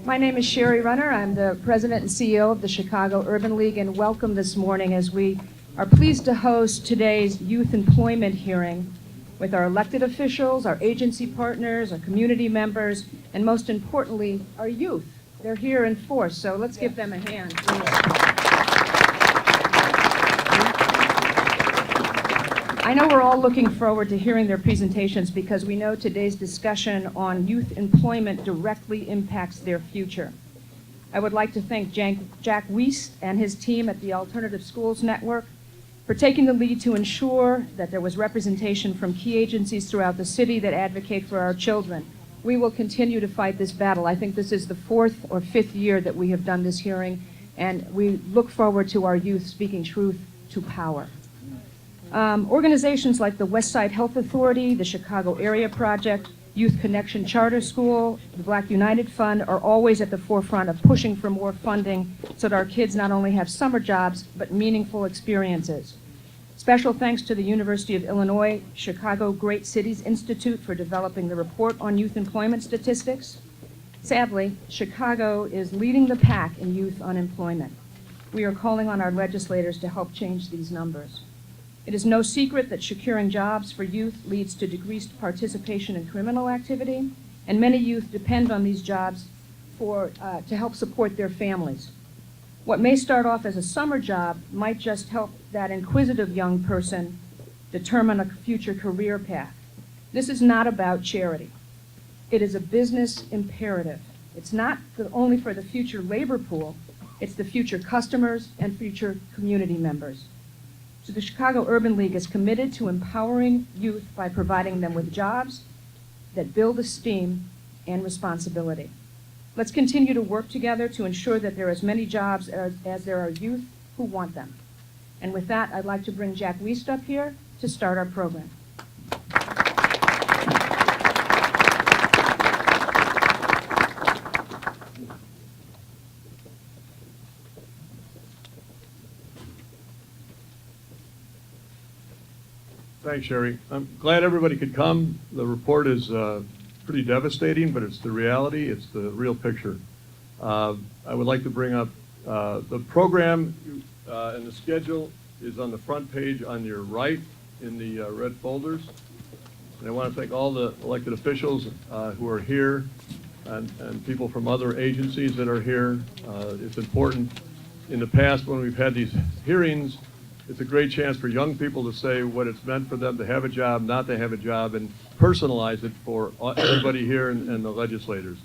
My name is Sherry Runner. I'm the President and CEO of the Chicago Urban League, and welcome this morning as we are pleased to host today's youth employment hearing with our elected officials, our agency partners, our community members, and most importantly, our youth. They're here in force, so let's give them a hand. I know we're all looking forward to hearing their presentations because we know today's discussion on youth employment directly impacts their future. I would like to thank Jack Wiest and his team at the Alternative Schools Network for taking the lead to ensure that there was representation from key agencies throughout the city that advocate for our children. We will continue to fight this battle. I think this is the 4th or 5th year that we have done this hearing, and we look forward to our youth speaking truth to power. Organizations like the Westside Health Authority, the Chicago Area Project, Youth Connection Charter School, the Black United Fund are always at the forefront of pushing for more funding so that our kids not only have summer jobs, but meaningful experiences. Special thanks to the University of Illinois Chicago Great Cities Institute for developing the report on youth employment statistics. Sadly, Chicago is leading the pack in youth unemployment. We are calling on our legislators to help change these numbers. It is no secret that securing jobs for youth leads to decreased participation in criminal activity, and many youth depend on these jobs to help support their families. What may start off as a summer job might just help that inquisitive young person determine a future career path. This is not about charity. It is a business imperative. It's not only for the future labor pool, it's the future customers and future community members. So the Chicago Urban League is committed to empowering youth by providing them with jobs that build esteem and responsibility. Let's continue to work together to ensure that there are as many jobs as there are youth who want them. And with that, I'd like to bring Jack Wiest up here to start our program. Thanks, Sherry. I'm glad everybody could come. The report is pretty devastating, but it's the reality. It's the real picture. I would like to bring up the program and the schedule is on the front page on your right in the red folders. And I want to thank all the elected officials who are here and people from other agencies that are here. It's important. In the past, when we've had these hearings, it's a great chance for young people to say what it's meant for them to have a job, not to have a job, and personalize it for everybody here and the legislators.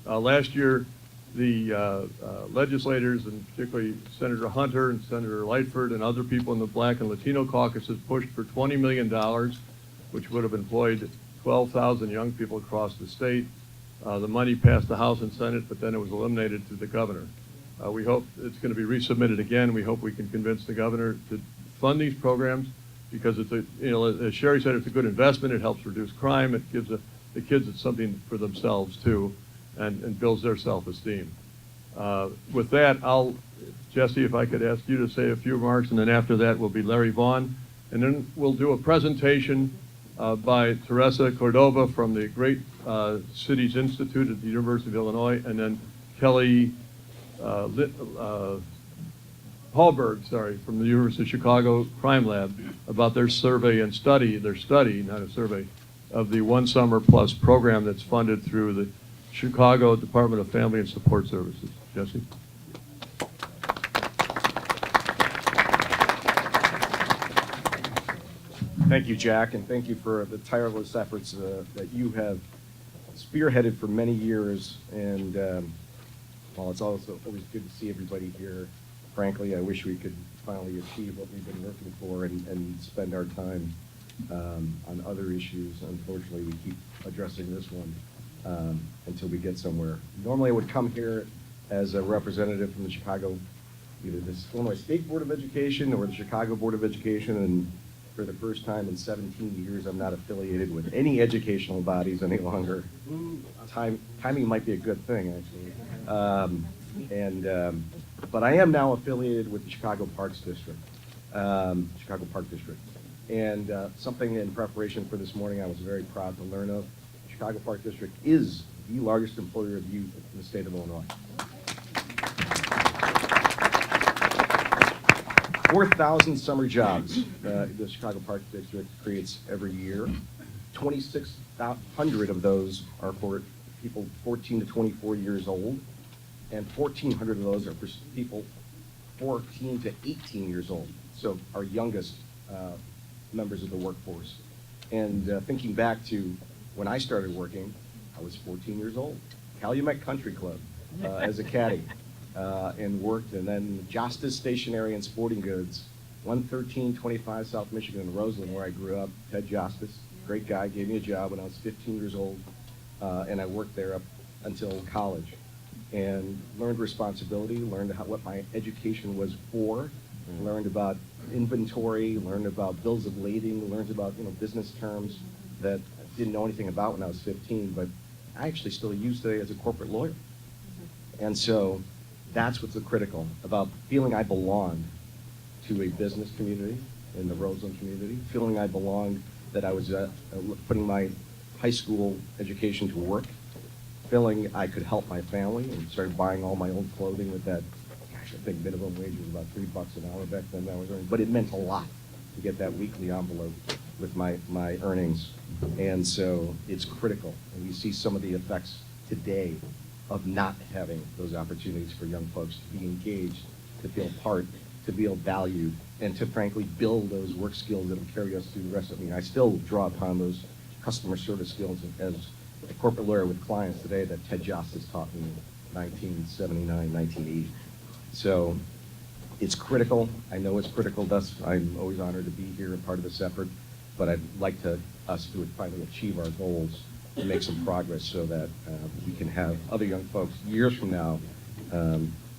Last year, the legislators, and particularly Senator Hunter and Senator Lightford and other people in the Black and Latino caucuses pushed for $20 million, which would have employed 12,000 young people across the state. The money passed the House and Senate, but then it was eliminated through the governor. We hope it's going to be resubmitted again. We hope we can convince the governor to fund these programs because it's as Sherry said, it's a good investment. It helps reduce crime. It gives the kids something for themselves too, and builds their self-esteem. With that, Jesse, if I could ask you to say a few remarks, and then after that will be Larry Vaughn, and then we'll do a presentation by Teresa Cordova from the Great Cities Institute at the University of Illinois, and then Kelly Hallberg, from the University of Chicago Crime Lab about their survey and study, not a survey, of the One Summer Plus program that's funded through the Chicago Department of Family and Support Services. Jesse? Thank you, Jack, and thank you for the tireless efforts that you have spearheaded for many years. And while it's also always good to see everybody here, frankly, I wish we could finally achieve what we've been working for and spend our time on other issues. Unfortunately, we keep addressing this one until we get somewhere. Normally, I would come here as a representative from the Chicago, either this Illinois State Board of Education or the Chicago Board of Education, and for the first time in 17 years, I'm not affiliated with any educational bodies any longer. Timing might be a good thing, actually. But I am now affiliated with the Chicago Parks District, Chicago Park District. And something in preparation for this morning I was very proud to learn of. Chicago Park District is the largest employer of youth in the state of Illinois. 4,000 summer jobs the Chicago Park District creates every year. 2,600 of those are for people 14 to 24 years old, and 1,400 of those are for people 14 to 18 years old, so our youngest members of the workforce. And thinking back to when I started working, I was 14 years old. Calumet Country Club as a caddy, and worked, and then Justice Stationery and Sporting Goods, 11325 South Michigan in Roseland, where I grew up. Ted Justice, great guy, gave me a job when I was 15 years old, and I worked there up until college, and learned responsibility, learned what my education was for, learned about inventory, learned about bills of lading, learned about business terms that I didn't know anything about when I was 15, but I actually still use today as a corporate lawyer. And so that's what's so critical about feeling I belonged to a business community in the Roseland community, feeling I belonged, that I was putting my high school education to work, feeling I could help my family, and started buying all my own clothing with that. Gosh, I think minimum wage was about $3 an hour back then. I was earning, but it meant a lot to get that weekly envelope with my earnings. And so it's critical. And we see some of the effects today of not having those opportunities for young folks to be engaged, to feel part, to feel valued, and to frankly build those work skills that will carry us through the rest of me. I still draw upon those customer service skills as a corporate lawyer with clients today that Ted Justice taught me in 1979, 1980. So it's critical. I know it's critical. Thus, I'm always honored to be here and part of this effort, but I'd like us to finally achieve our goals and make some progress so that we can have other young folks years from now,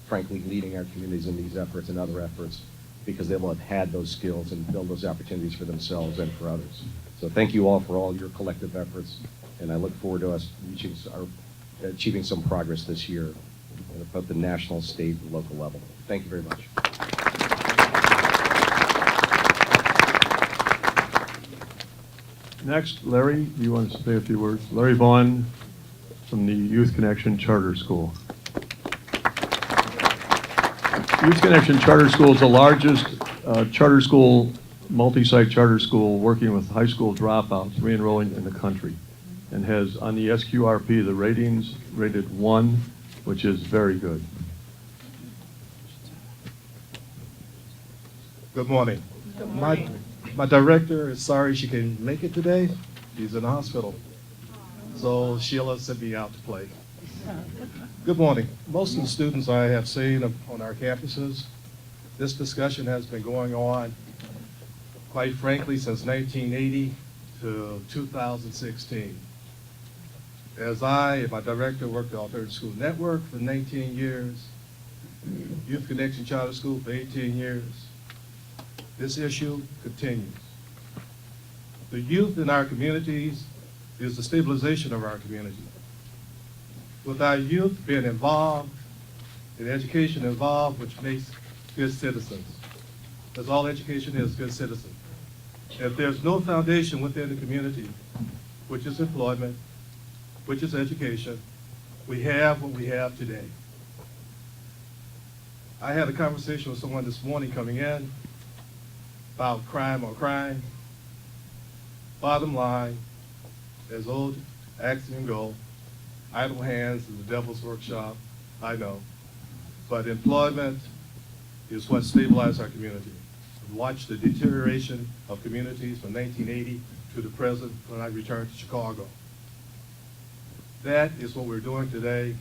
frankly, leading our communities in these efforts and other efforts, because they will have had those skills and build those opportunities for themselves and for others. So thank you all for all your collective efforts, and I look forward to us achieving some progress this year at both the national, state, and local level. Thank you very much. Next, Larry, do you want to say a few words? Larry Vaughn from the Youth Connection Charter School. Youth Connection Charter School is the largest charter school, multi-site charter school working with high school dropouts re-enrolling in the country, and has on the SQRP the ratings rated 1, which is very good. Good morning. My director is sorry she couldn't make it today. She's in the hospital. So Sheila sent me out to play. Good morning. Most of the students I have seen on our campuses, this discussion has been going on, quite frankly, since 1980 to 2016. As I and my director worked the Alternative School Network for 19 years, Youth Connection Charter School for 18 years, this issue continues. The youth in our communities is the stabilization of our community. With our youth being involved, and education involved, which makes good citizens. That's all education is, good citizens. If there's no foundation within the community, which is employment, which is education, we have what we have today. I had a conversation with someone this morning coming in about crime or crime. Bottom line, as old axiom go, idle hands is the devil's workshop, I know. But employment is what stabilized our community. Watch the deterioration of communities from 1980 to the present when I returned to Chicago. That is what we're doing today.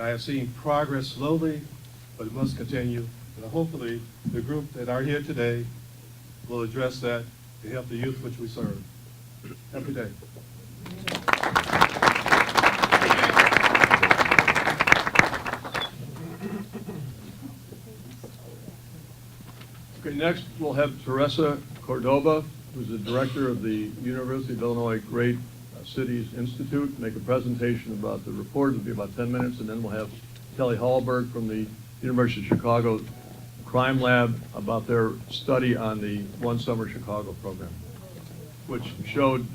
I have seen progress slowly, but it must continue. And hopefully, the group that are here today will address that to help the youth which we serve. Have a good day. Okay, next we'll have Teresa Cordova, who's the director of the University of Illinois Great Cities Institute, make a presentation about the report. It'll be about 10 minutes, and then we'll have Kelly Hallberg from the University of Chicago Crime Lab about their study on the One Summer Chicago program, which showed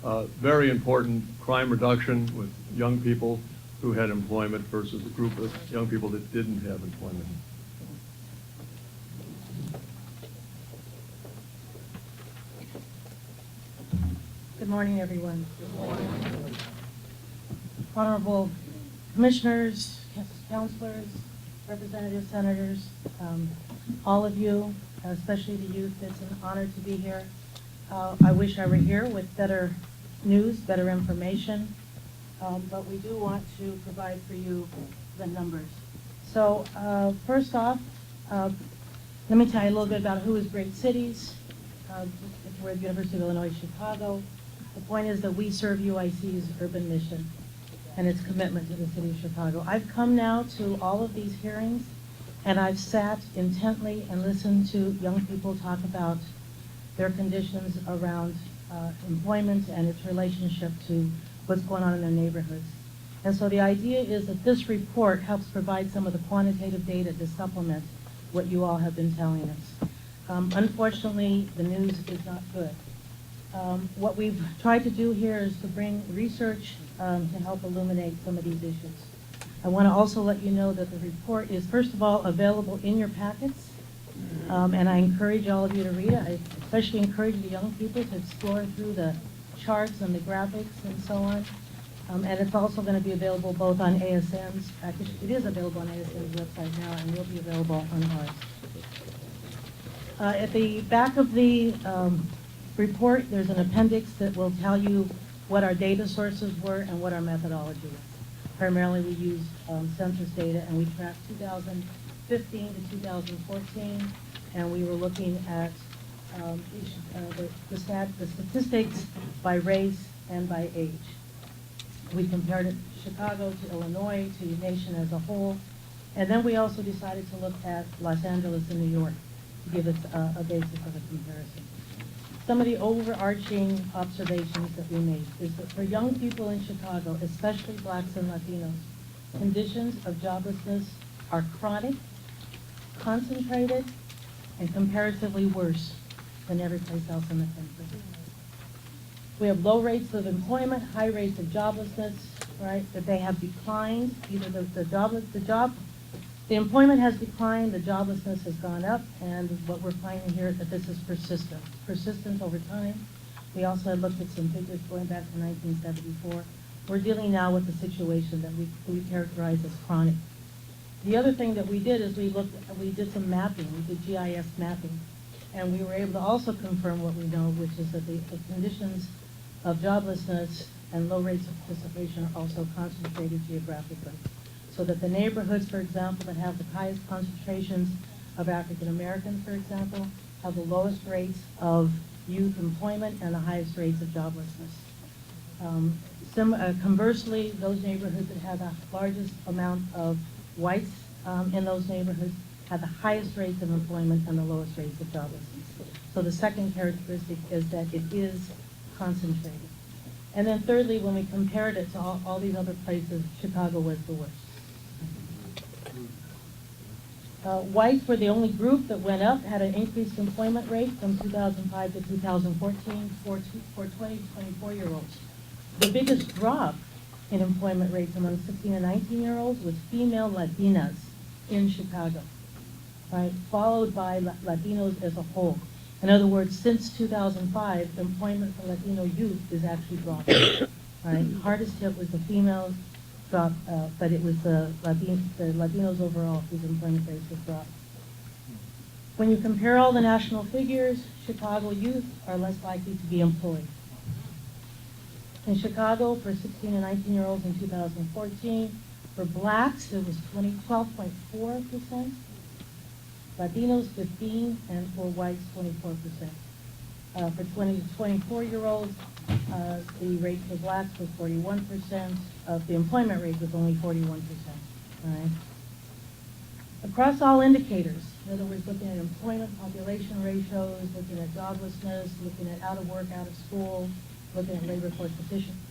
very important crime reduction with young people who had employment versus a group of young people that didn't have employment. Good morning, everyone. Honorable commissioners, counselors, representatives, senators, all of you, especially the youth, it's an honor to be here. I wish I were here with better news, better information, but we do want to provide for you the numbers. So first off, let me tell you a little bit about who is Great Cities. We're at the University of Illinois, Chicago. The point is that we serve UIC's urban mission and its commitment to the city of Chicago. I've come now to all of these hearings, and I've sat intently and listened to young people talk about their conditions around employment and its relationship to what's going on in their neighborhoods. And so the idea is that this report helps provide some of the quantitative data to supplement what you all have been telling us. Unfortunately, the news is not good. What we've tried to do here is to bring research to help illuminate some of these issues. I want to also let you know that the report is, first of all, available in your packets, and I encourage all of you to read it. I especially encourage the young people to explore through the charts and the graphics and so on. And it's also going to be available both on ASN's, actually it is available on ASN's website now, and will be available on ours. At the back of the report, there's an appendix that will tell you what our data sources were and what our methodology is. Primarily, we used census data, and we tracked 2015 to 2014, and we were looking at the statistics by race and by age. We compared it Chicago to Illinois, to the nation as a whole, and then we also decided to look at Los Angeles and New York to give us a basis of a comparison. Some of the overarching observations that we made is that for young people in Chicago, especially blacks and Latinos, conditions of joblessness are chronic, concentrated, and comparatively worse than every place else in the country. We have low rates of employment, high rates of joblessness, right? That they have declined. Either the employment has declined, the joblessness has gone up, and what we're finding here is that this is persistent over time. We also had looked at some figures going back to 1974. We're dealing now with a situation that we characterize as chronic. The other thing that we did is we did some mapping, we did GIS mapping, and we were able to also confirm what we know, which is that the conditions of joblessness and low rates of participation are also concentrated geographically. So that the neighborhoods, for example, that have the highest concentrations of African Americans, for example, have the lowest rates of youth employment and the highest rates of joblessness. Conversely, those neighborhoods that have the largest amount of whites in those neighborhoods have the highest rates of employment and the lowest rates of joblessness. So the second characteristic is that it is concentrated. And then thirdly, when we compared it to all these other places, Chicago was the worst. Whites were the only group that went up, had an increased employment rate from 2005 to 2014 for 20 to 24-year-olds. The biggest drop in employment rates among 16 and 19-year-olds was female Latinas in Chicago, right? Followed by Latinos as a whole. In other words, since 2005, employment for Latino youth is actually dropping, right? Hardest hit was the females, drop, but it was the Latinos overall whose employment rates have dropped. When you compare all the national figures, Chicago youth are less likely to be employed. In Chicago, for 16 and 19-year-olds in 2014, for blacks, it was 12.4%, Latinos 15%, and for whites 24%. For 20 to 24-year-olds, the rate for blacks was 41%. The employment rate was only 41%. All right. Across all indicators, in other words, looking at employment population ratios, looking at joblessness, looking at out of work, out of school, looking at labor force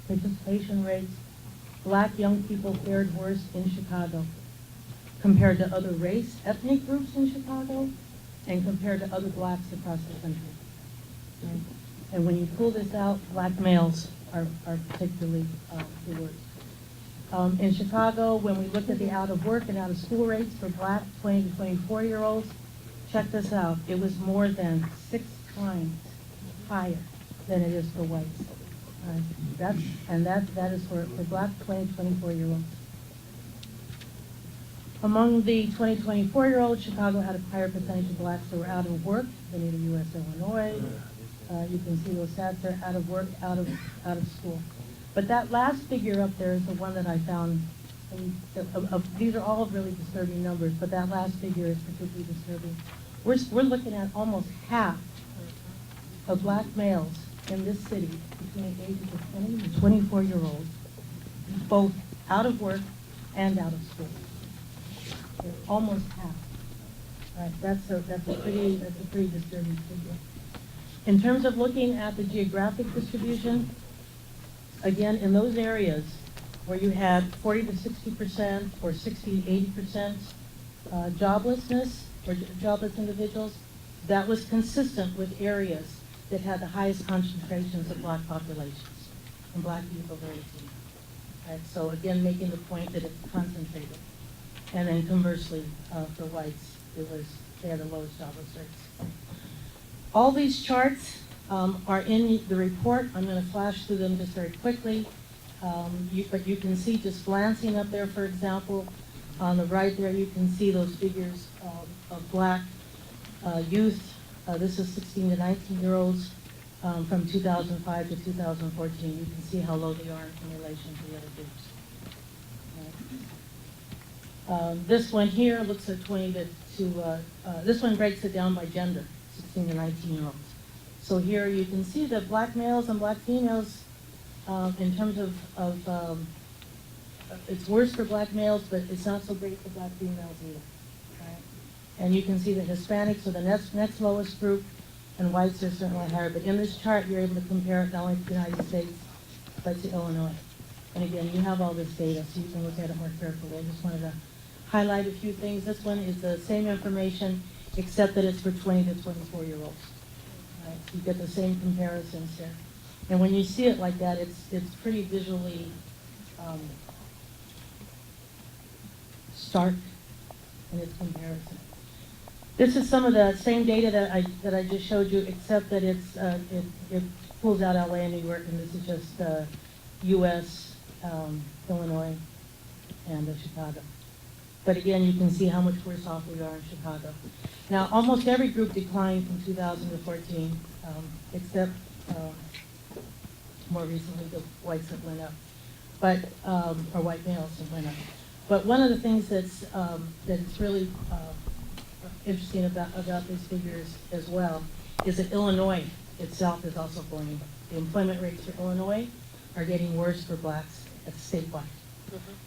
participation rates, black young people fared worse in Chicago compared to other race, ethnic groups in Chicago, and compared to other blacks across the country. Right? And when you pull this out, black males are particularly the worst. In Chicago, when we looked at the out of work and out of school rates for black 20 to 24-year-olds, check this out, it was more than 6 times higher than it is for whites. That is for black 20 to 24-year-olds. Among the 20 to 24-year-olds, Chicago had a higher percentage of blacks who were out of work than either U.S. or Illinois. You can see those stats are out of work, out of school. But that last figure up there is the one that I found. These are all really disturbing numbers, but that last figure is particularly disturbing. We're looking at almost half of black males in this city between the ages of 20 and 24-year-olds, both out of work and out of school. They're almost half. All right, that's a pretty disturbing figure. In terms of looking at the geographic distribution, again, in those areas where you had 40 to 60% or 60 to 80% joblessness or jobless individuals, that was consistent with areas that had the highest concentrations of black populations and black people very few. Right, so again, making the point that it's concentrated. And then conversely, for whites, they had the lowest jobless rates. All these charts are in the report. I'm going to flash through them just very quickly. But you can see, just glancing up there, for example, on the right there, you can see those figures of black youth. This is 16 to 19-year-olds from 2005 to 2014. You can see how low they are in relation to the other groups. This one here looks at 20 to this one breaks it down by gender, 16 to 19-year-olds. So here you can see that black males and black females, in terms of it's worse for black males, but it's not so great for black females either. Right? And you can see that Hispanics are the next lowest group, and whites are certainly higher. But in this chart, you're able to compare it not only to the United States, but to Illinois. And again, you have all this data, so you can look at it more carefully. I just wanted to highlight a few things. This one is the same information, except that it's for 20 to 24-year-olds. Right? So you get the same comparisons here. And when you see it like that, it's pretty visually stark in its comparison. This is some of the same data that I just showed you, except that it pulls out LA and New York, and this is just U.S., Illinois, and Chicago. But again, you can see how much worse off we are in Chicago. Now, almost every group declined from 2000 to 14, except more recently the whites that went up, but or white males that went up. But one of the things that's really interesting about these figures as well is that Illinois itself is also going up. The employment rates for Illinois are getting worse for blacks at statewide.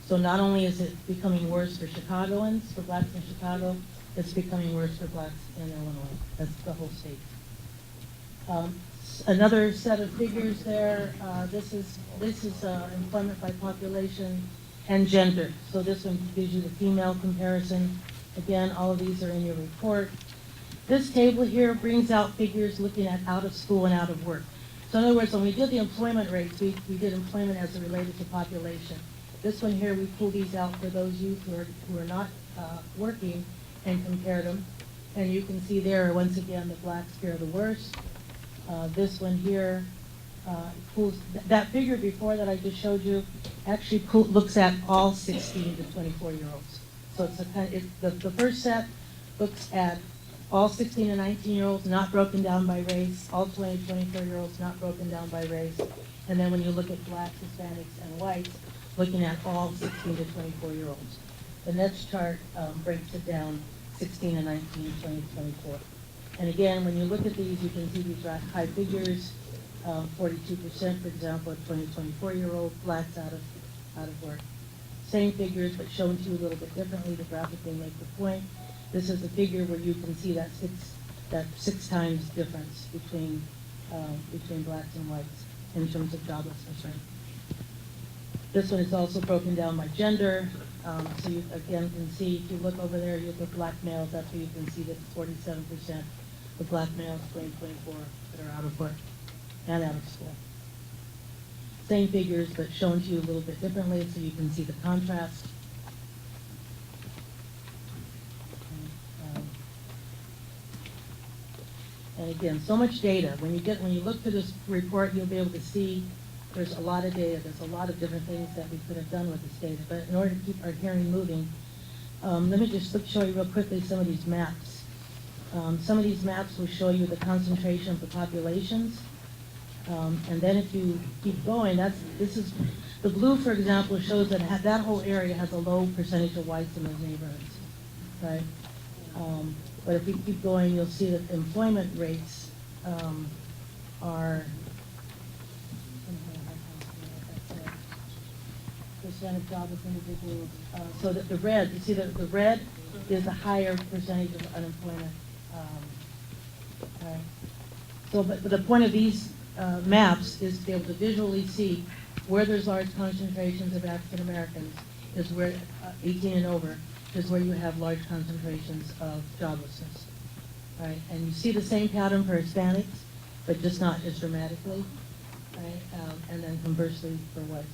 So not only is it becoming worse for Chicagoans, for blacks in Chicago, it's becoming worse for blacks in Illinois. That's the whole state. Another set of figures there. This is employment by population and gender. So this one gives you the female comparison. Again, all of these are in your report. This table here brings out figures looking at out of school and out of work. So in other words, when we did the employment rates, we did employment as it related to population. This one here, we pull these out for those youth who are not working and compared them. And you can see there, once again, the blacks fare the worst. This one here pulls, that figure before that I just showed you actually looks at all 16 to 24-year-olds. So it's the first set looks at all 16 and 19-year-olds, not broken down by race, all 20 to 24-year-olds, not broken down by race. And then when you look at blacks, Hispanics, and whites, looking at all 16 to 24-year-olds. The next chart breaks it down, 16 and 19, 20 to 24. And again, when you look at these, you can see these are high figures, 42%, for example, at 20 to 24-year-old blacks out of work. Same figures, but shown to you a little bit differently to graphically make the point. This is a figure where you can see that six times difference between blacks and whites in terms of joblessness rate. This one is also broken down by gender. So you again can see, if you look over there, you look at black males, that's where you can see that 47% of black males, 2024, that are out of work and out of school. same figures, but shown to you a little bit differently so you can see the contrast. And again, so much data. When you look through this report, you'll be able to see there's a lot of data. There's a lot of different things that we could have done with this data. But in order to keep our hearing moving, let me just show you real quickly some of these maps. Some of these maps will show you the concentration of the populations. And then if you keep going, this is the blue, for example, shows that that whole area has a low percentage of whites in those neighborhoods, right? But if we keep going, you'll see that employment rates are percent of jobless individuals. So that the red, you see that the red is a higher percentage of unemployment. Right. So, but the point of these maps is to be able to visually see where there's large concentrations of African Americans, is where 18 and over is where you have large concentrations of joblessness, right? And you see the same pattern for Hispanics, but just not as dramatically, right? And then conversely for whites.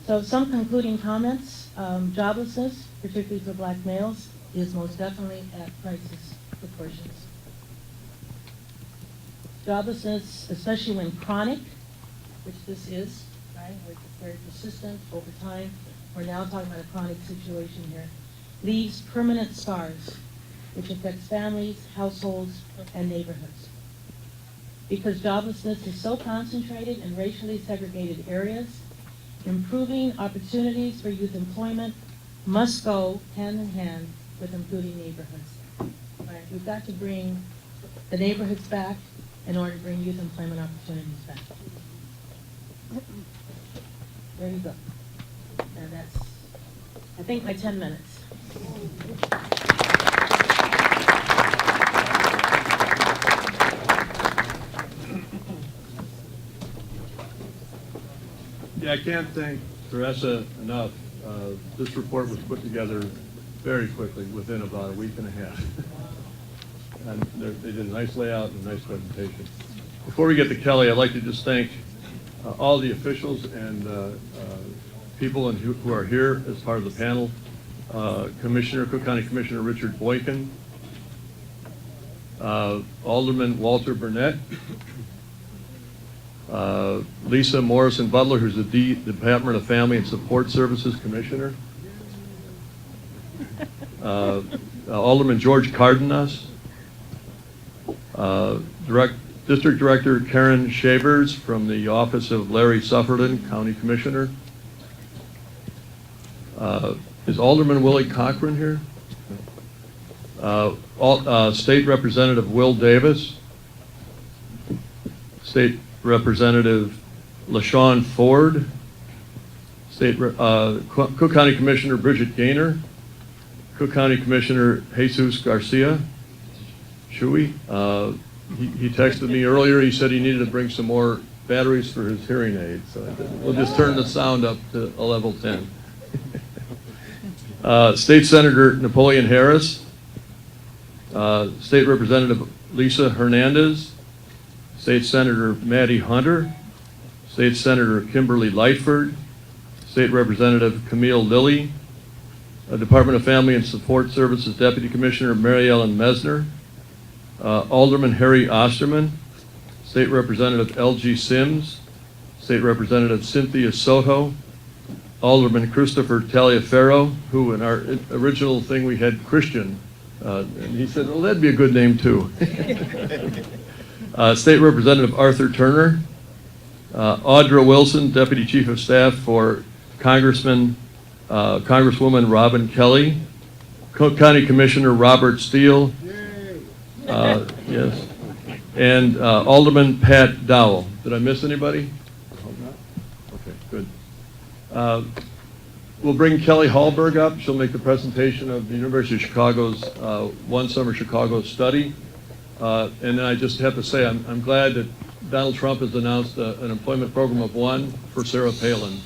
So some concluding comments. Joblessness, particularly for black males, is most definitely at crisis proportions. Joblessness, especially when chronic, which this is, right, where it's very persistent over time, we're now talking about a chronic situation here, leaves permanent scars, which affects families, households, and neighborhoods. Because joblessness is so concentrated in racially segregated areas, improving opportunities for youth employment must go hand in hand with improving neighborhoods. Right? We've got to bring the neighborhoods back in order to bring youth employment opportunities back. There you go. And that's, I think, my 10 minutes. Yeah, I can't thank Teresa enough. This report was put together very quickly, within about a week and a half. And they did a nice layout and a nice presentation. Before we get to Kelly, I'd like to just thank all the officials and people who are here as part of the panel. Cook County Commissioner Richard Boykin, Alderman Walter Burnett, Lisa Morrison Butler, who's the Department of Family and Support Services Commissioner, Alderman George Cardenas, District Director Karen Shavers from the Office of Larry Sufferton, County Commissioner. Is Alderman Willie Cochran here? State Representative Will Davis, State Representative LaShawn Ford, Cook County Commissioner Bridget Gaynor, Cook County Commissioner Jesus Garcia, Shui. He texted me earlier. He said he needed to bring some more batteries for his hearing aids. So we'll just turn the sound up to a level 10. State Senator Napoleon Harris, State Representative Lisa Hernandez, State Senator Maddie Hunter, State Senator Kimberly Lightford, State Representative Camille Lilly, Department of Family and Support Services Deputy Commissioner Mary Ellen Mesner, Alderman Harry Osterman, State Representative L.G. Sims, State Representative Cynthia Soto, Alderman Christopher Taliaferro, who in our original thing we had Christian, and he said, well, that'd be a good name too. State Representative Arthur Turner, Audra Wilson, Deputy Chief of Staff for Congresswoman Robin Kelly, Cook County Commissioner Robert Steele, yes, and Alderman Pat Dowell. Did I miss anybody? Okay, good. We'll bring Kelly Hallberg up. She'll make the presentation of the University of Chicago's One Summer Chicago study. And then I just have to say, I'm glad that Donald Trump has announced an employment program of one for Sarah Palin.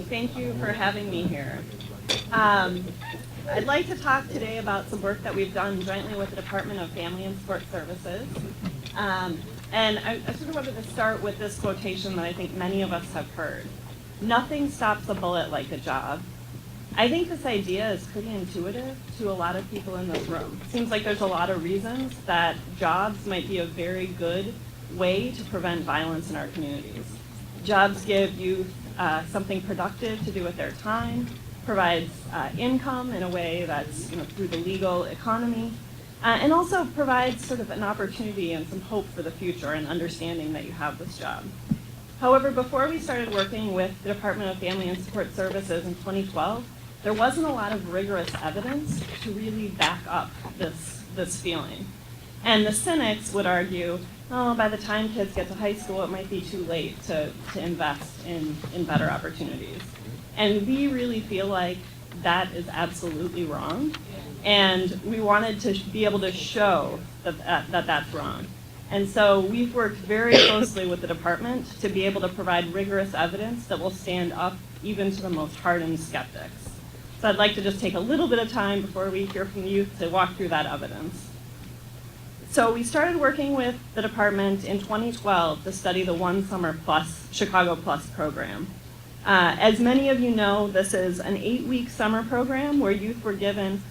Thank you for having me here. I'd like to talk today about some work that we've done jointly with the Department of Family and Sport Services. And I sort of wanted to start with this quotation that I think many of us have heard. Nothing stops a bullet like a job. I think this idea is pretty intuitive to a lot of people in this room. It seems like there's a lot of reasons that jobs might be a very good way to prevent violence in our communities. Jobs give youth something productive to do with their time, provides income in a way that's through the legal economy, and also provides sort of an opportunity and some hope for the future and understanding that you have this job. However, before we started working with the Department of Family and Support Services in 2012, there wasn't a lot of rigorous evidence to really back up this feeling. And the cynics would argue, oh, by the time kids get to high school, it might be too late to invest in better opportunities. And we really feel like that is absolutely wrong. And we wanted to be able to show that that's wrong. And so we've worked very closely with the department to be able to provide rigorous evidence that will stand up even to the most hardened skeptics. So I'd like to just take a little bit of time before we hear from youth to walk through that evidence. So we started working with the department in 2012 to study the One Summer Plus, Chicago Plus program. As many of you know, this is an 8-week summer program where youth were given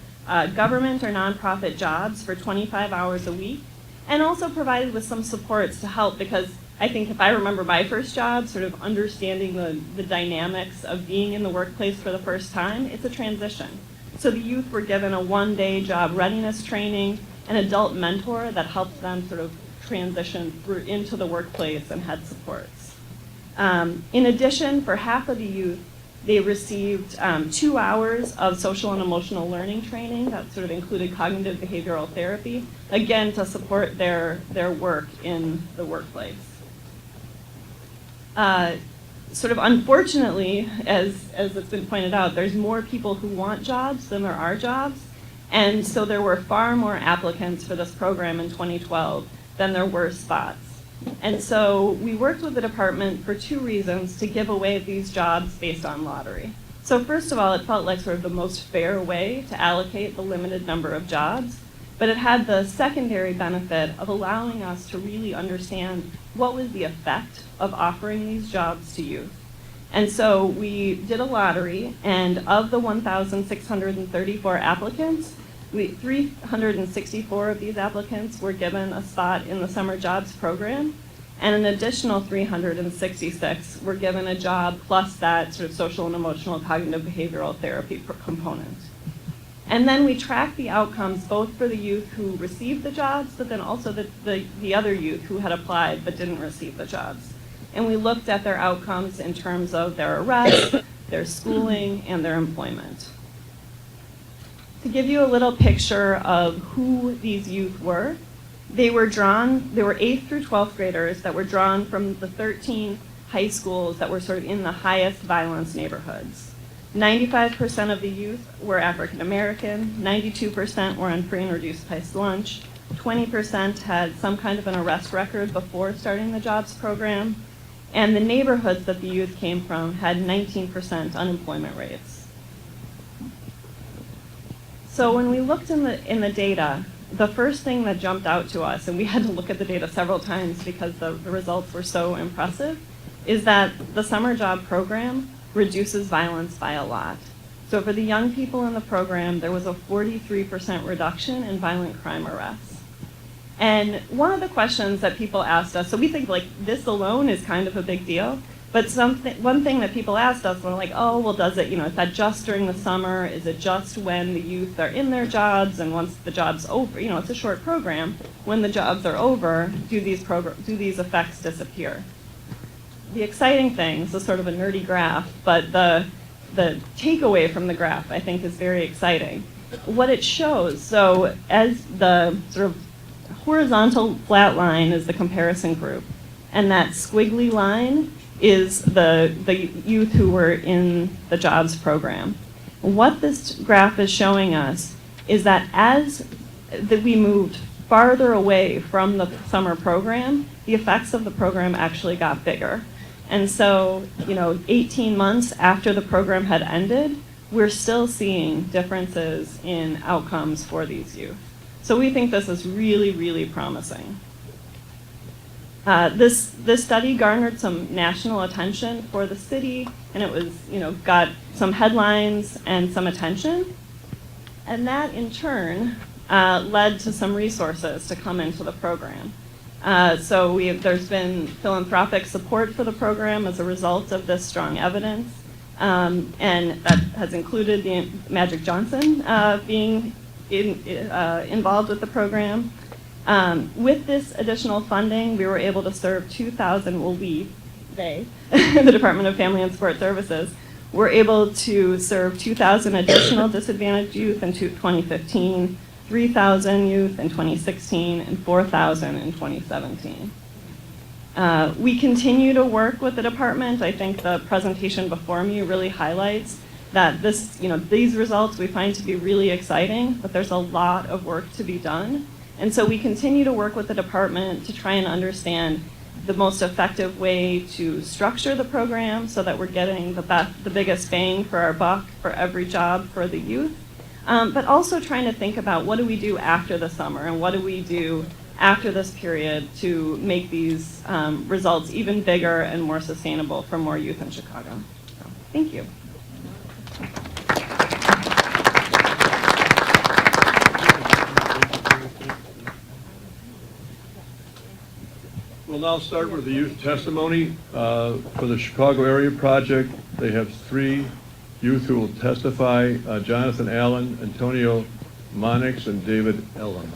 government or nonprofit jobs for 25 hours a week, and also provided with some supports to help, because I think if I remember my first job, sort of understanding the dynamics of being in the workplace for the first time, it's a transition. So the youth were given a 1-day job readiness training, an adult mentor that helped them sort of transition through into the workplace and had supports. In addition, for half of the youth, they received 2 hours of social and emotional learning training that sort of included cognitive behavioral therapy, again, to support their work in the workplace. Sort of unfortunately, as it's been pointed out, there's more people who want jobs than there are jobs. And so there were far more applicants for this program in 2012 than there were spots. And so we worked with the department for 2 reasons to give away these jobs based on lottery. So first of all, it felt like sort of the most fair way to allocate the limited number of jobs, but it had the secondary benefit of allowing us to really understand what was the effect of offering these jobs to youth. And so we did a lottery, and of the 1,634 applicants, 364 of these applicants were given a spot in the summer jobs program, and an additional 366 were given a job plus that sort of social and emotional cognitive behavioral therapy component. And then we tracked the outcomes both for the youth who received the jobs, but then also the other youth who had applied but didn't receive the jobs. And we looked at their outcomes in terms of their arrest, their schooling, and their employment. To give you a little picture of who these youth were, they were 8th through 12th graders that were drawn from the 13 high schools that were sort of in the highest violence neighborhoods. 95% of the youth were African American, 92% were on free and reduced price lunch, 20% had some kind of an arrest record before starting the jobs program, and the neighborhoods that the youth came from had 19% unemployment rates. So when we looked in the data, the first thing that jumped out to us, and we had to look at the data several times because the results were so impressive, is that the summer job program reduces violence by a lot. So for the young people in the program, there was a 43% reduction in violent crime arrests. And one of the questions that people asked us, so we think like this alone is kind of a big deal, but one thing that people asked us were like, oh, well, does it, is that just during the summer? Is it just when the youth are in their jobs, and once the job's over, it's a short program, when the jobs are over, do these effects disappear? The exciting thing, this is sort of a nerdy graph, but the takeaway from the graph, I think, is very exciting. What it shows, so as the sort of horizontal flat line is the comparison group, and that squiggly line is the youth who were in the jobs program. What this graph is showing us is that as we moved farther away from the summer program, the effects of the program actually got bigger. And so, 18 months after the program had ended, we're still seeing differences in outcomes for these youth. So we think this is really, really promising. This study garnered some national attention for the city, and it was, got some headlines and some attention. And that, in turn, led to some resources to come into the program. So there's been philanthropic support for the program as a result of this strong evidence, and that has included the Magic Johnson being involved with the program. With this additional funding, we were able to serve 2,000, the Department of Family and Sport Services, were able to serve 2,000 additional disadvantaged youth in 2015, 3,000 youth in 2016, and 4,000 in 2017. We continue to work with the department. I think the presentation before me really highlights that these results we find to be really exciting, but there's a lot of work to be done. And so we continue to work with the department to try and understand the most effective way to structure the program so that we're getting the biggest bang for our buck for every job for the youth. But also trying to think about what do we do after the summer and what do we do after this period to make these results even bigger and more sustainable for more youth in Chicago. So, thank you. We'll now start with the youth testimony for the Chicago Area Project. They have 3 youth who will testify, Jonathan Allen, Antonio Monix, and David Ellen.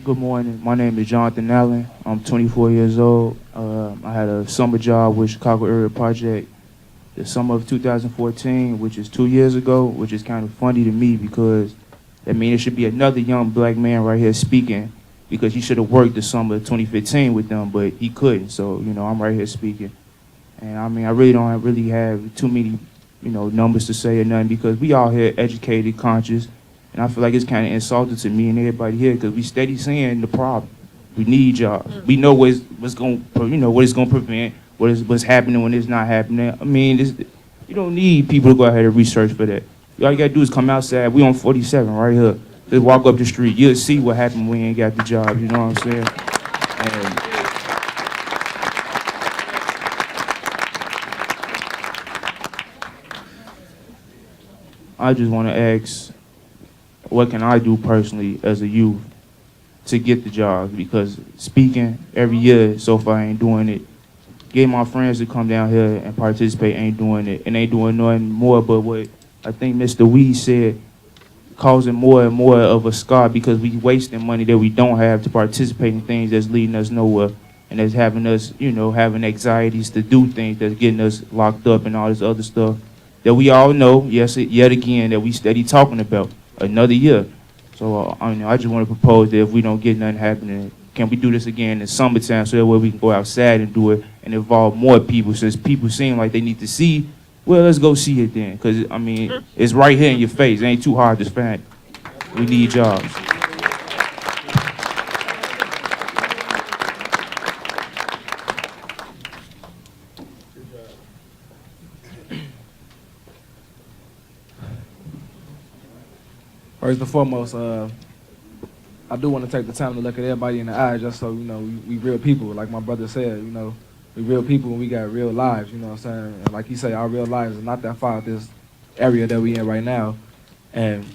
Good morning. My name is Jonathan Allen. I'm 24 years old. I had a summer job with Chicago Area Project the summer of 2014, which is 2 years ago, which is kind of funny to me because that means there should be another young black man right here speaking because he should have worked the summer of 2015 with them, but he couldn't. So, I'm right here speaking. And I really don't really have too many, numbers to say or nothing because we all here educated, conscious, and I feel like it's kind of insulting to me and everybody here because we steady seeing the problem. We need jobs. We know what's going, what it's going to prevent. What's happening when it's not happening. You don't need people to go ahead and research for that. All you gotta do is come outside. We on 47 right here. Just walk up the street. You'll see what happened when you ain't got the job. You know what I'm saying? And I just want to ask, what can I do personally as a youth to get the job? Because speaking every year so far, I ain't doing it. Getting my friends to come down here and participate ain't doing it, and ain't doing nothing more but what I think Mr. Weed said, causing more and more of a scar because we wasting money that we don't have to participate in things that's leading us nowhere, and that's having us, having anxieties to do things that's getting us locked up and all this other stuff that we all know, yes, yet again, that we steady talking about another year. So, I just want to propose that if we don't get nothing happening, can we do this again in the summertime so that way we can go outside and do it and involve more people since people seem like they need to see, well, let's go see it then. Because, it's right here in your face. It ain't too hard to find. We need jobs. First and foremost, I do want to take the time to look at everybody in the eye just so, we real people. Like my brother said, we real people and we got real lives, you know what I'm saying? And like he said, our real lives are not that far out this area that we in right now. And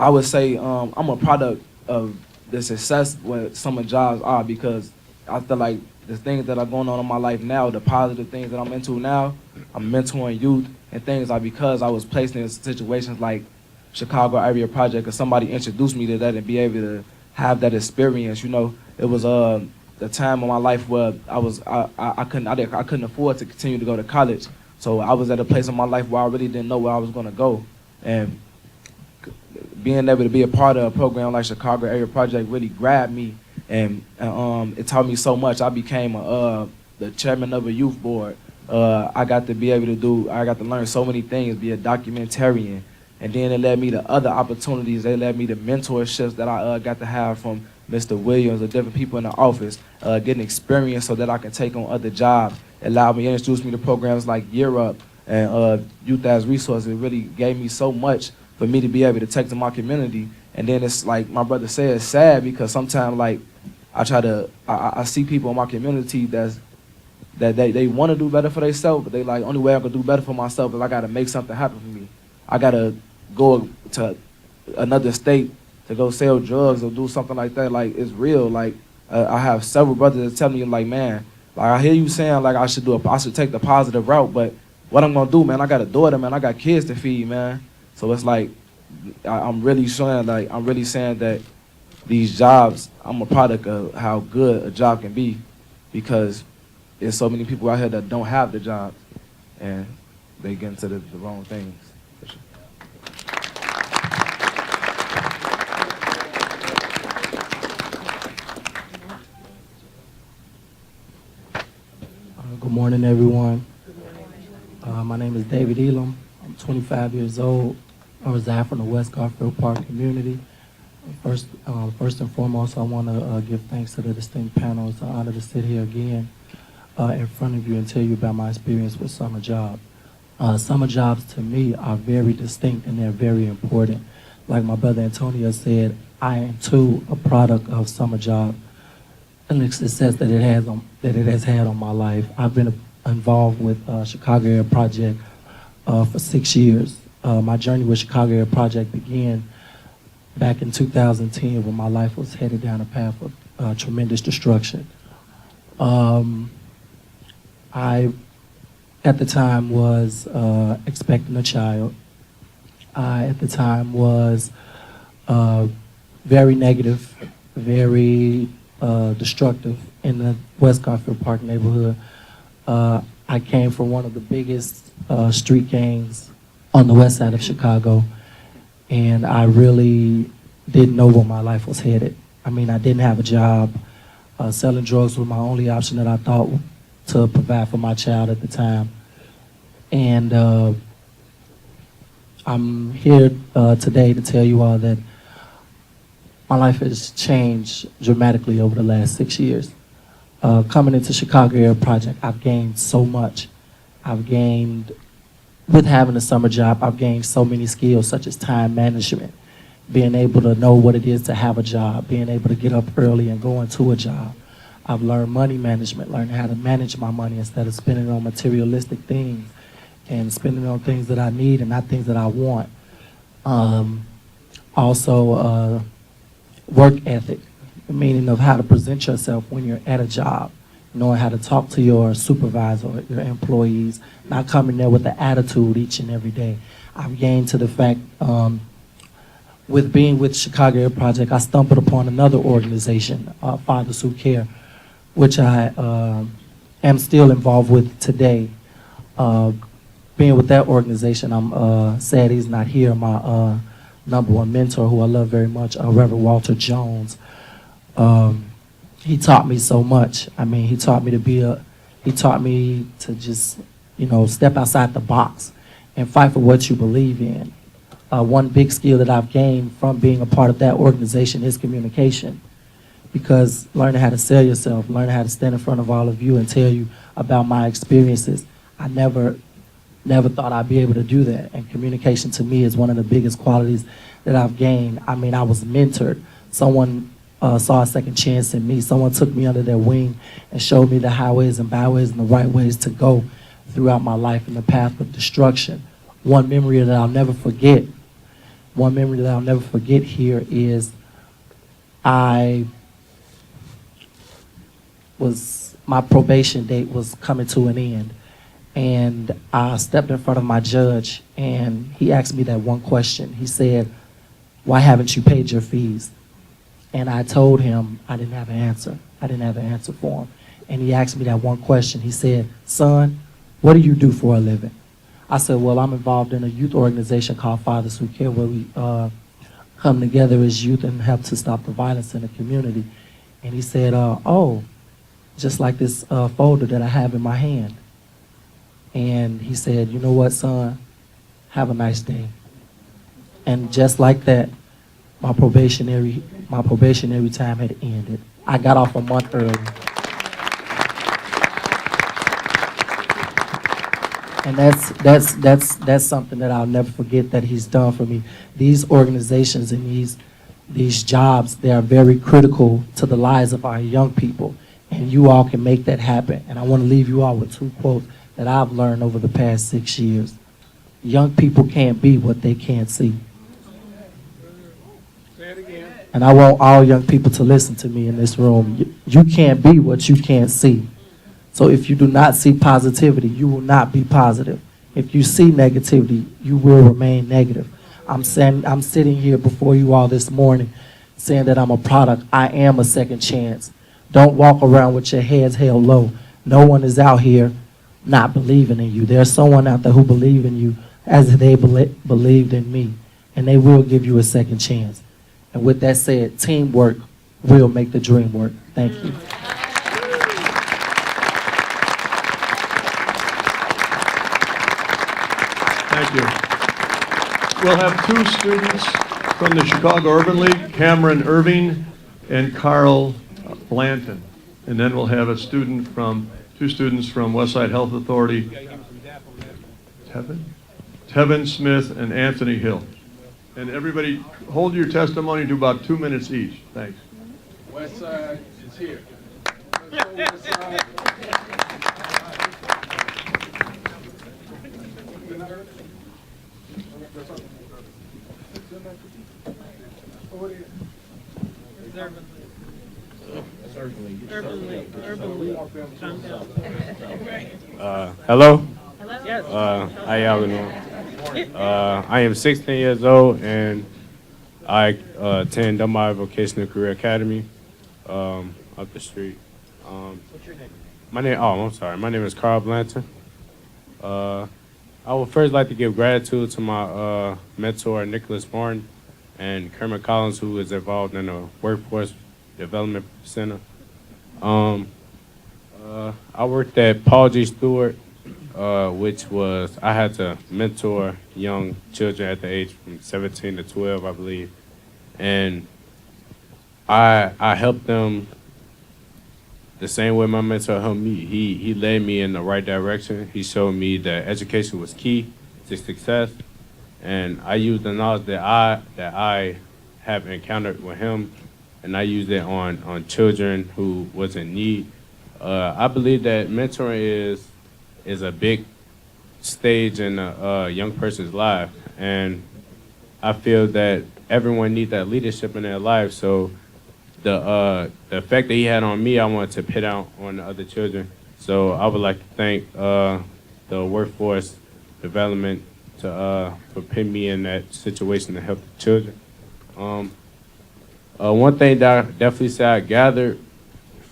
I would say I'm a product of the success what some of jobs are because I feel like the things that are going on in my life now, the positive things that I'm into now, I'm mentoring youth and things are because I was placed in situations like Chicago Area Project, because somebody introduced me to that and be able to have that experience. It was the time of my life where I couldn't afford to continue to go to college, so I was at a place in my life where I really didn't know where I was going to go, and being able to be a part of a program like Chicago Area Project really grabbed me, and it taught me so much. I became the chairman of a youth board. I got to learn so many things, be a documentarian. And then it led me to other opportunities. They led me to mentorships that I got to have from Mr. Williams or different people in the office, getting experience so that I can take on other jobs. It allowed me, introduced me to programs like Year Up and Youth as Resources. It really gave me so much for me to be able to take to my community. And then it's like my brother said, it's sad because sometimes like I see people in my community that they want to do better for themselves, but they like, only way I can do better for myself is I got to make something happen for me. I got to go to another state to go sell drugs or do something like that. Like, it's real. Like, I have several brothers that tell me, like, man, like, I hear you saying, like, I should take the positive route, but what I'm gonna do, man, I got a daughter, man, I got kids to feed, man. So it's like, I'm really saying that these jobs, I'm a product of how good a job can be, because there's so many people out here that don't have the jobs, and they get into the wrong things. Good morning, everyone. My name is David Elam. I'm 25 years old. I reside from the West Garfield Park community. First and foremost, I want to give thanks to the distinct panel. It's an honor to sit here again in front of you and tell you about my experience with summer jobs. Summer jobs to me are very distinct and they're very important. Like my brother Antonio said, I am too a product of summer job and the success that it has had on my life. I've been involved with Chicago Area Project for 6 years. My journey with Chicago Area Project began back in 2010 when my life was headed down a path of tremendous destruction. I, at the time, was expecting a child. I, at the time, was very negative, very destructive in the West Garfield Park neighborhood. I came from one of the biggest street gangs on the west side of Chicago, and I really didn't know where my life was headed. I mean, I didn't have a job. Selling drugs was my only option that I thought to provide for my child at the time. And I'm here today to tell you all that my life has changed dramatically over the last 6 years. Coming into Chicago Area Project, I've gained so much. With having a summer job, I've gained so many skills such as time management, being able to know what it is to have a job, being able to get up early and go into a job. I've learned money management, learning how to manage my money instead of spending it on materialistic things and spending it on things that I need and not things that I want. Also, work ethic, the meaning of how to present yourself when you're at a job, knowing how to talk to your supervisor or your employees, not coming there with the attitude each and every day. I've gained to the fact, with being with Chicago Area Project, I stumbled upon another organization, Fathers Who Care, which I am still involved with today. Being with that organization, I'm sad he's not here. My number one mentor, who I love very much, Reverend Walter Jones. He taught me so much. I mean, he taught me to just, step outside the box and fight for what you believe in. One big skill that I've gained from being a part of that organization is communication. Because learning how to sell yourself, learning how to stand in front of all of you and tell you about my experiences, I never thought I'd be able to do that. And communication to me is one of the biggest qualities that I've gained. I mean, I was mentored. Someone saw a second chance in me. Someone took me under their wing and showed me the highways and byways and the right ways to go throughout my life in the path of destruction. One memory that I'll never forget here is my probation date was coming to an end. And I stepped in front of my judge and he asked me that one question. He said, "Why haven't you paid your fees?" And I told him I didn't have an answer. I didn't have an answer for him. And he asked me that one question. He said, "Son, what do you do for a living?" I said, "Well, I'm involved in a youth organization called Fathers Who Care, where we come together as youth and help to stop the violence in the community." And he said, "Oh, just like this folder that I have in my hand." And he said, "You know what, son? Have a nice day." And just like that, my probationary time had ended. I got off a month early. And that's something that I'll never forget that he's done for me. These organizations and these jobs, they are very critical to the lives of our young people. And you all can make that happen. And I want to leave you all with 2 quotes that I've learned over the past 6 years. Young people can't be what they can't see. And I want all young people to listen to me in this room. You can't be what you can't see. So if you do not see positivity, you will not be positive. If you see negativity, you will remain negative. I'm sitting here before you all this morning saying that I'm a product. I am a second chance. Don't walk around with your heads held low. No one is out here not believing in you. There's someone out there who believes in you as they believed in me. And they will give you a second chance. And with that said, teamwork will make the dream work. Thank you. Thank you. We'll have 2 students from the Chicago Urban League, Cameron Irving and Carl Blanton. And then we'll have 2 students from Westside Health Authority, Tevin Smith and Anthony Hill. And everybody, hold your testimony to about 2 minutes each. Thanks. Westside is here. Let's go Westside. Hello? How y'all doing? I am 16 years old and I attend Delmar Vocational Career Academy up the street. What's your name? My name is Carl Blanton. I would first like to give gratitude to my mentor, Nicholas Martin, and Kermit Collins, who is involved in the Workforce Development Center. I worked at Paul G. Stewart, which was, I had to mentor young children at the age from 17 to 12, I believe. And I helped them the same way my mentor helped me. He led me in the right direction. He showed me that education was key to success. And I used the knowledge that I have encountered with him, and I used it on children who was in need. I believe that mentoring is a big stage in a young person's life, and I feel that everyone needs that leadership in their life. So the effect that he had on me, I wanted to put out on the other children. So I would like to thank the Workforce Development for putting me in that situation to help the children. One thing that I definitely say I gathered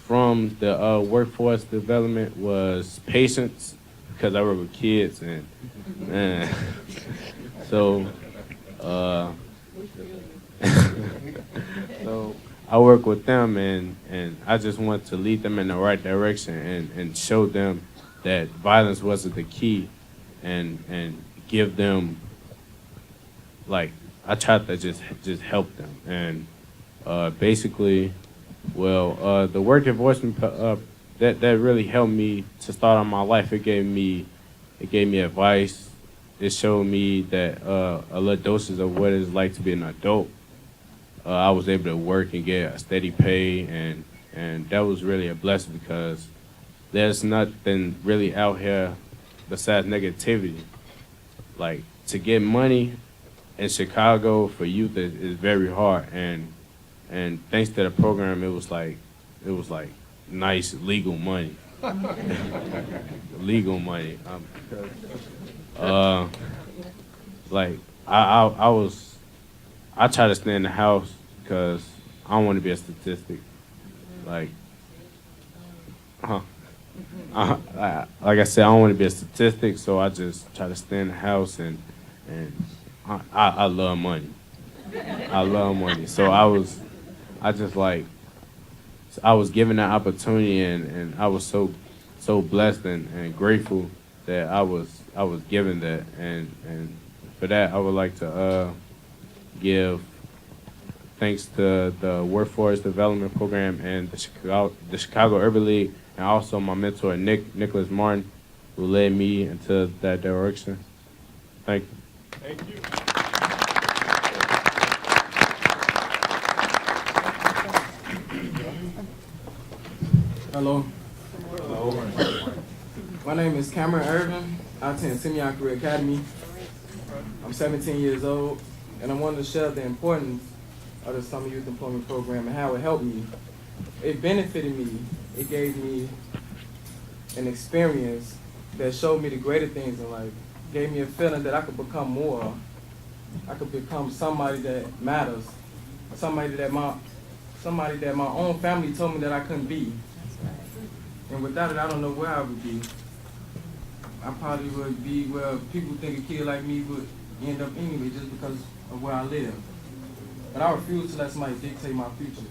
from the Workforce Development was patience, because I work with kids, and so so I work with them, and I just want to lead them in the right direction and show them that violence wasn't the key, and give them, like, I tried to just help them. And basically, well, the work enforcement that really helped me to start on my life. It gave me advice. It showed me that a little doses of what it's like to be an adult. I was able to work and get a steady pay, and that was really a blessing, because there's nothing really out here besides negativity. Like, to get money in Chicago for youth is very hard, and thanks to the program, it was like nice legal money. Legal money. Like, I try to stay in the house because I don't want to be a statistic. Like, like I said, I don't want to be a statistic, so I just try to stay in the house, and I love money. I love money. So I was given that opportunity, and I was so blessed and grateful that I was given that, and for that I would like to give thanks to the Workforce Development Program and the Chicago Urban League, and also my mentor, Nicholas Martin, who led me into that direction. Thank you. Thank you. Hello. My name is Cameron Irvin. I attend Simeon Career Academy. I'm 17 years old, and I wanted to share the importance of the Summer Youth Employment Program and how it helped me. It benefited me. It gave me an experience that showed me the greater things in life. Gave me a feeling that I could become more. I could become somebody that matters. Somebody that my own family told me that I couldn't be. And without it, I don't know where I would be. I probably would be where people think a kid like me would end up anyway, just because of where I live. But I refuse to let somebody dictate my future.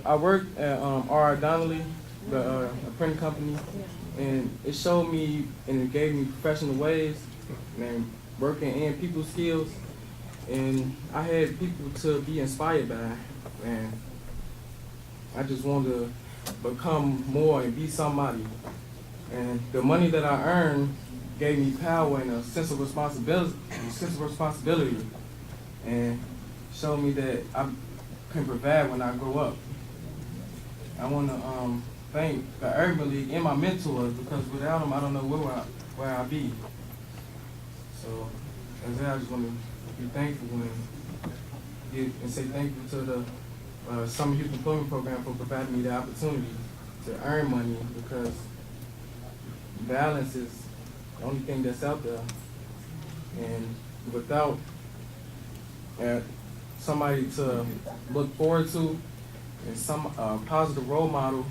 I worked at R. Donnelly, a printing company, and it showed me and it gave me professional ways and working in people skills. And I had people to be inspired by, and I just wanted to become more and be somebody. And the money that I earned gave me power and a sense of responsibility, and showed me that I can provide when I grow up. I want to thank the Urban League and my mentors, because without them, I don't know where I'd be. So, as I just want to be thankful and say thank you to the Summer Youth Employment Program for providing me the opportunity to earn money, because balance is the only thing that's out there. And without somebody to look forward to and some positive role model,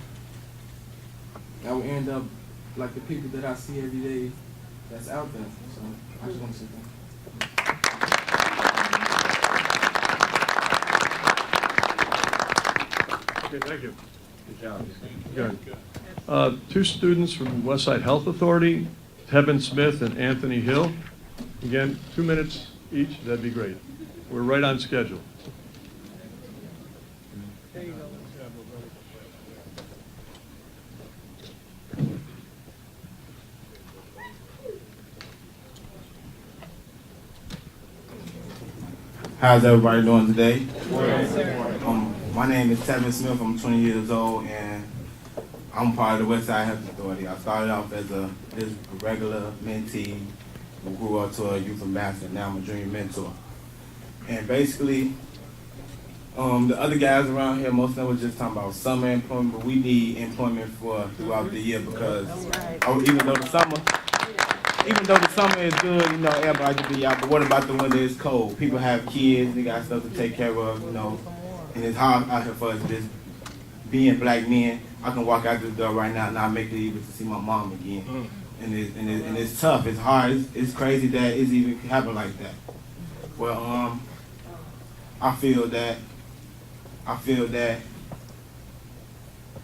I would end up like the people that I see every day that's out there. So I just want to say thank you. Okay, thank you. Good job. Good. Two students from Westside Health Authority, Tevin Smith and Anthony Hill. Again, 2 minutes each, that'd be great. We're right on schedule. How's everybody doing today? My name is Tevin Smith. I'm 20 years old, and I'm part of the Westside Health Authority. I started off as a regular mentee who grew up to a youth ambassador. Now I'm a junior mentor. And basically, the other guys around here, most of them were just talking about summer employment, but we need employment for throughout the year, because even though the summer is good, you know, everybody can be out, but what about the winter? It's cold. People have kids, they got stuff to take care of, you know, and it's hard out here for us just being black men. I can walk out this door right now and not make it even to see my mom again. And it's tough, it's hard, it's crazy that it's even happening like that. Well, I feel that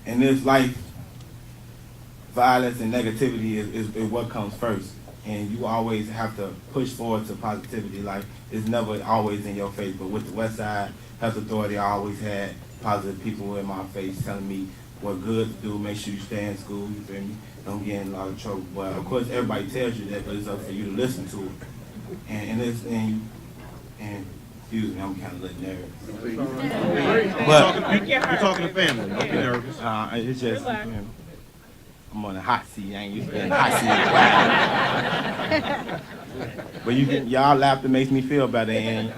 in this life, violence and negativity is what comes first. And you always have to push forward to positivity. Like, it's never always in your face. But with the Westside Health Authority, I always had positive people in my face telling me what good to do, make sure you stay in school, you feel me? Don't get in a lot of trouble. But of course, everybody tells you that, but it's up for you to listen to it. And excuse me, I'm kind of a little nervous. But you're talking to family. Don't be nervous. It's just, you know, I'm on a hot seat. I ain't used to being hot seat. But y'all laughter makes me feel better. And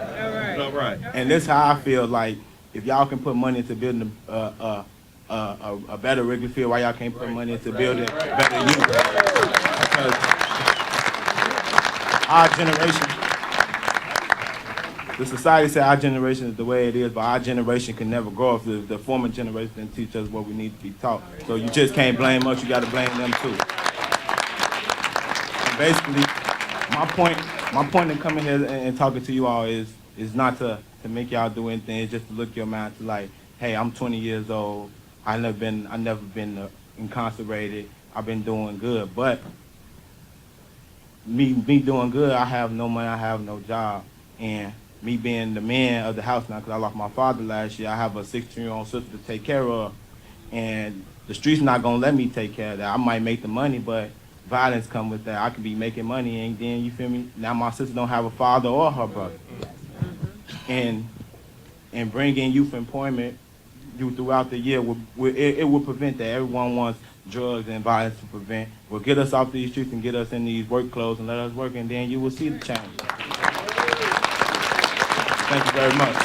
all right. And this is how I feel. Like, if y'all can put money into building a better Wrigley Field, why y'all can't put money into building better youth? Because our generation, the society said our generation is the way it is, but our generation can never grow if the former generation didn't teach us what we need to be taught. So you just can't blame us, you gotta blame them too. And basically, my point in coming here and talking to you all is not to make y'all do anything, it's just to look your mind to like, hey, I'm 20 years old, I never been incarcerated, I've been doing good, but me doing good, I have no money, I have no job. And me being the man of the house now, because I lost my father last year, I have a 16-year-old sister to take care of. And the streets not going to let me take care of that. I might make the money, but violence come with that. I could be making money, and then, you feel me, now my sister don't have a father or her brother. And bringing youth employment throughout the year, it will prevent that. Everyone wants drugs and violence to prevent. Will get us off these streets and get us in these work clothes and let us work, and then you will see the change. Thank you very much.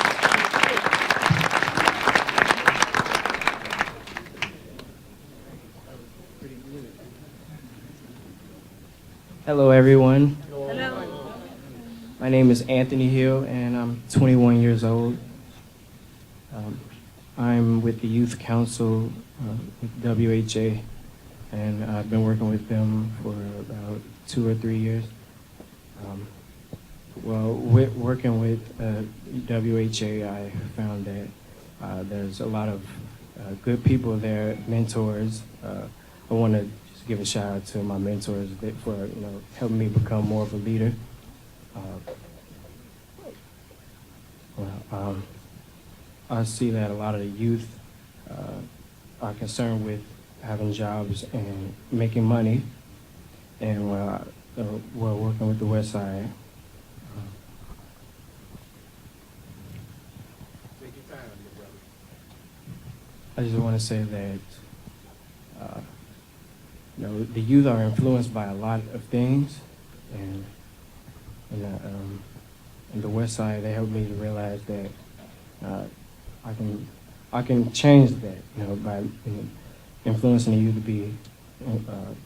Hello, everyone. My name is Anthony Hill, and I'm 21 years old. I'm with the Youth Council with WHA, and I've been working with them for about 2 or 3 years. Working with WHA, I found that there's a lot of good people there, mentors. I want to just give a shout out to my mentors for helping me become more of a leader. I see that a lot of the youth are concerned with having jobs and making money, and we're working with the West Side. I just want to say that the youth are influenced by a lot of things, and in the West Side, they helped me to realize that I can change that, by influencing the youth to be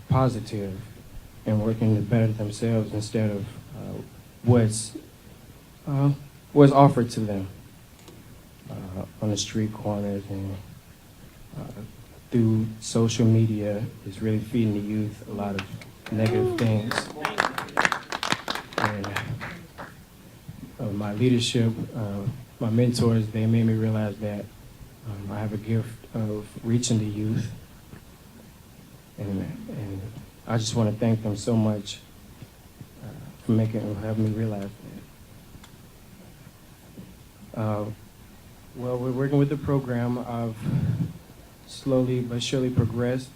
positive and working to better themselves instead of what's offered to them on the street corners and through social media. Is really feeding the youth a lot of negative things. And my leadership, my mentors, they made me realize that I have a gift of reaching the youth, and I just want to thank them so much for having me realize that. Well, we're working with the program. I've slowly but surely progressed.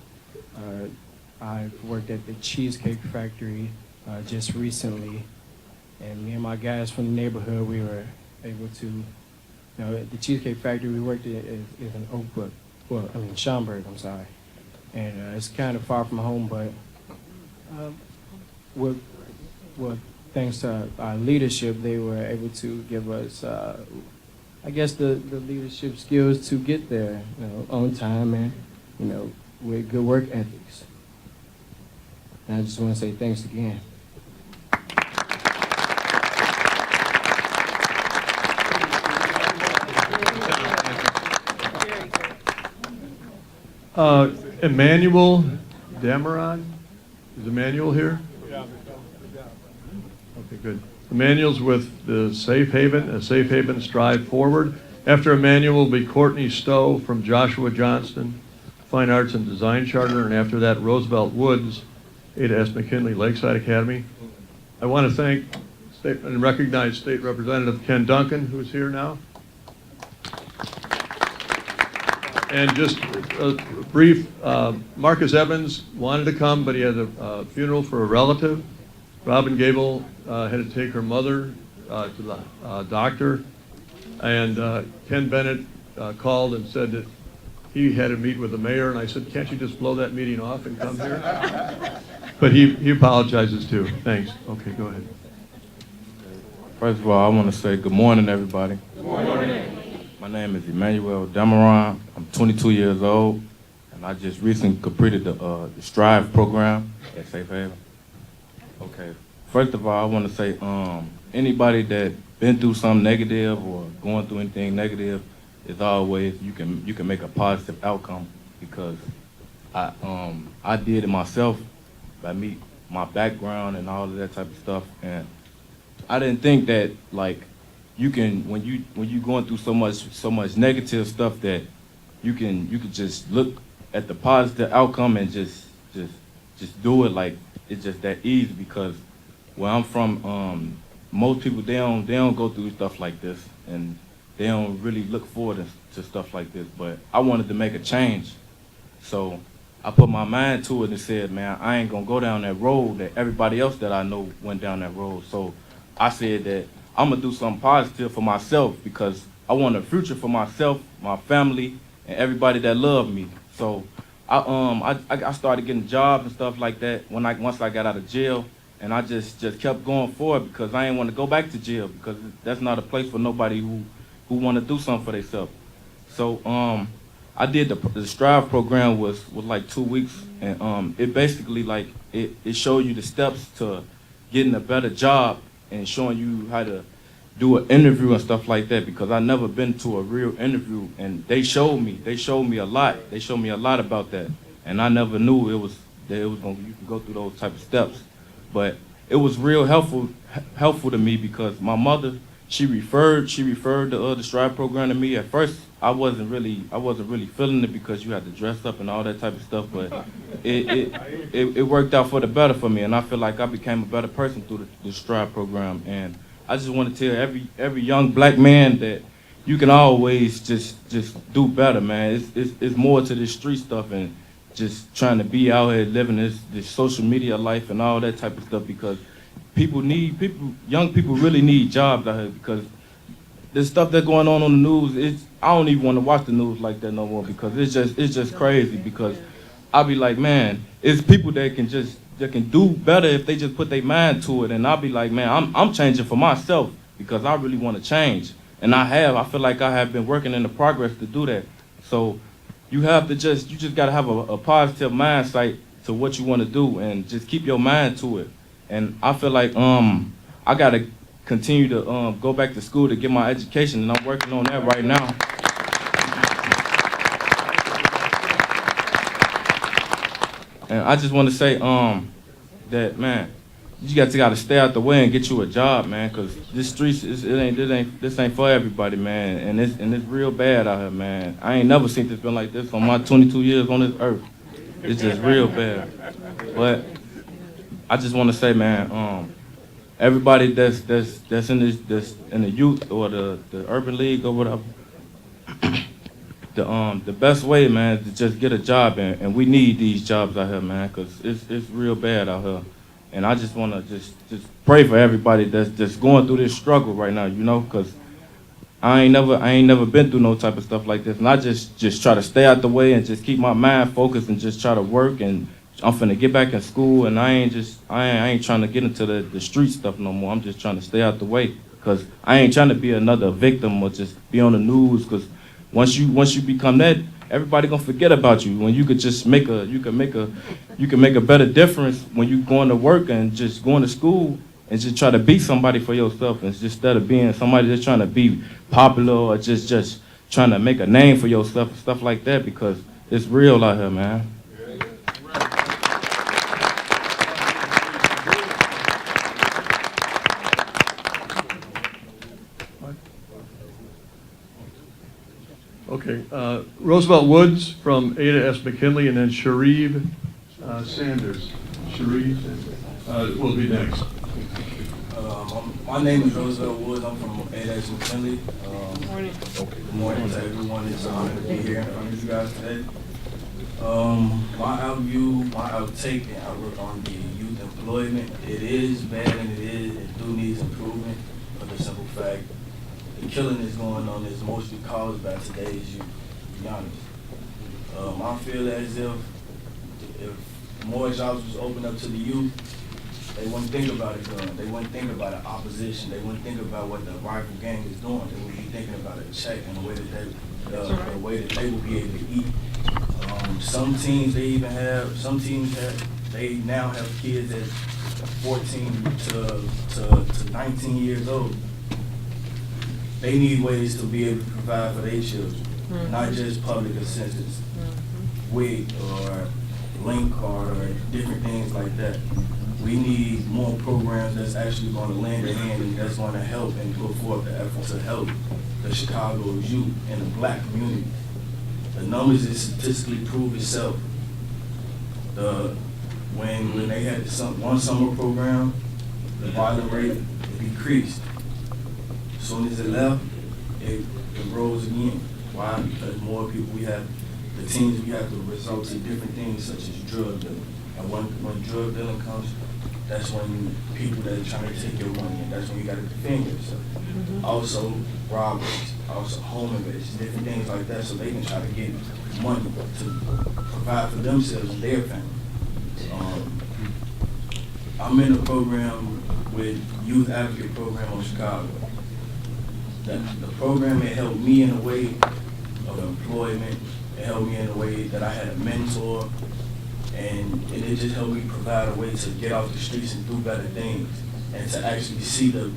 I've worked at the Cheesecake Factory just recently, and me and my guys from the neighborhood, we were able to, at the Cheesecake Factory, we worked is in Oakbrook, Schaumburg, I'm sorry. And it's kind of far from home, but thanks to our leadership, they were able to give us, I guess, the leadership skills to get there, on time and, with good work ethics. And I just want to say thanks again. Emmanuel Dameron, is Emmanuel here? Okay, good. Emmanuel's with the Safe Haven Strive Forward. After Emmanuel will be Courtney Stowe from Joshua Johnston Fine Arts and Design Charter, and after that Roosevelt Woods, Ada S. McKinley Lakeside Academy. I want to thank and recognize State Representative Ken Duncan, who's here now. And just a brief, Marcus Evans wanted to come, but he had a funeral for a relative. Robin Gable had to take her mother to the doctor, and Ken Bennett called and said that he had to meet with the mayor, and I said, can't you just blow that meeting off and come here? But he apologizes too. Thanks. Okay, go ahead. First of all, I want to say good morning, everybody. Good morning. My name is Emmanuel Dameron. I'm 22 years old, and I just recently completed the Strive program at Safe Haven. Okay. First of all, I want to say anybody that been through something negative or going through anything negative, is always you can make a positive outcome, because I did it myself by my background and all of that type of stuff, and I didn't think that you can when you going through so much negative stuff that you can just look at the positive outcome and just do it like it's just that easy, because where I'm from, most people they don't go through stuff like this, and they don't really look forward to stuff like this. But I wanted to make a change, so I put my mind to it and said, man, I ain't gonna go down that road that everybody else that I know went down that road. So I said that I'm gonna do something positive for myself because I want a future for myself, my family, and everybody that love me. So I started getting jobs and stuff like that once I got out of jail, and I just kept going forward because I didn't want to go back to jail because that's not a place for nobody who want to do something for themselves. So I did the Strive program was like 2 weeks, and it basically like it showed you the steps to getting a better job and showing you how to do an interview and stuff like that, because I never been to a real interview, and they showed me a lot. They showed me a lot about that, and I never knew you could go through those type of steps. But it was real helpful to me because my mother, she referred the Strive program to me. At first, I wasn't really feeling it because you had to dress up and all that type of stuff, but it worked out for the better for me, and I feel like I became a better person through the Strive program. And I just want to tell every young black man that you can always just do better, man. It's more to this street stuff and just trying to be out here living this social media life and all that type of stuff, because young people really need jobs out here, because the stuff that's going on the news, I don't even want to watch the news like that no more, because it's just crazy. Because I'll be like, man, it's people that can do better if they just put their mind to it. And I'll be like, man, I'm changing for myself because I really want to change. And I feel like I have been working in the progress to do that. So you just got to have a positive mindset to what you want to do and just keep your mind to it. And I feel like I got to continue to go back to school to get my education, and I'm working on that right now. And I just want to say that, man, you got to stay out the way and get you a job, man, because this streets this ain't for everybody, man, and it's real bad out here, man. I ain't never seen this been like this on my 22 years on this earth. It's just real bad. But I just want to say, man, everybody that's in the youth or the urban league or whatever, the best way, man, is to just get a job, and we need these jobs out here, man, because it's real bad out here. And I just want to just pray for everybody that's just going through this struggle right now, you know, because I ain't never been through no type of stuff like this, and I just try to stay out the way and just keep my mind focused and just try to work. And I'm finna get back in school, and I ain't trying to get into the street stuff no more. I'm just trying to stay out the way, because I ain't trying to be another victim or just be on the news, because once you become that, everybody gonna forget about you. When you could just make a better difference when you going to work and just going to school and just try to be somebody for yourself, and just instead of being somebody that's trying to be popular or just trying to make a name for yourself and stuff like that, because it's real out here, man. Okay, Roosevelt Woods from Ada S. McKinley, and then Sharif Sanders. Sharif will be next. My name is Roosevelt Woods. I'm from Ada S. McKinley. Good morning to everyone. It's an honor to be here in front of you guys today. My outtake and outlook on the youth employment, it is bad and it do needs improvement, for the simple fact the killing is going on is mostly caused by today's youth, to be honest. I feel as if more jobs was opened up to the youth, they wouldn't think about it gun. They wouldn't think about it opposition. They wouldn't think about what the rival gang is doing. They would be thinking about a check and the way that they would be able to eat. Some teams they now have kids at 14 to 19 years old. They need ways to be able to provide for their children, not just public assistance, WIC or link card or different things like that. We need more programs that's actually going to lend a hand and that's going to help and put forth the effort to help the Chicago youth and the black community. The numbers is statistically prove itself. When they had one summer program, the violent rate decreased. As soon as it left, it rose again. Why? Because more people we have, the teens we have to resort to different things such as drug dealing. And when drug dealing comes, that's when people that are trying to take your money, and that's when you got to defend yourself. Also robberies, also home invasions, different things like that, so they can try to get money to provide for themselves and their family. I'm in a program with Youth Advocate Program on Chicago. The program, it helped me in a way of employment. It helped me in a way that I had a mentor, and it just helped me provide a way to get off the streets and do better things, and to actually see the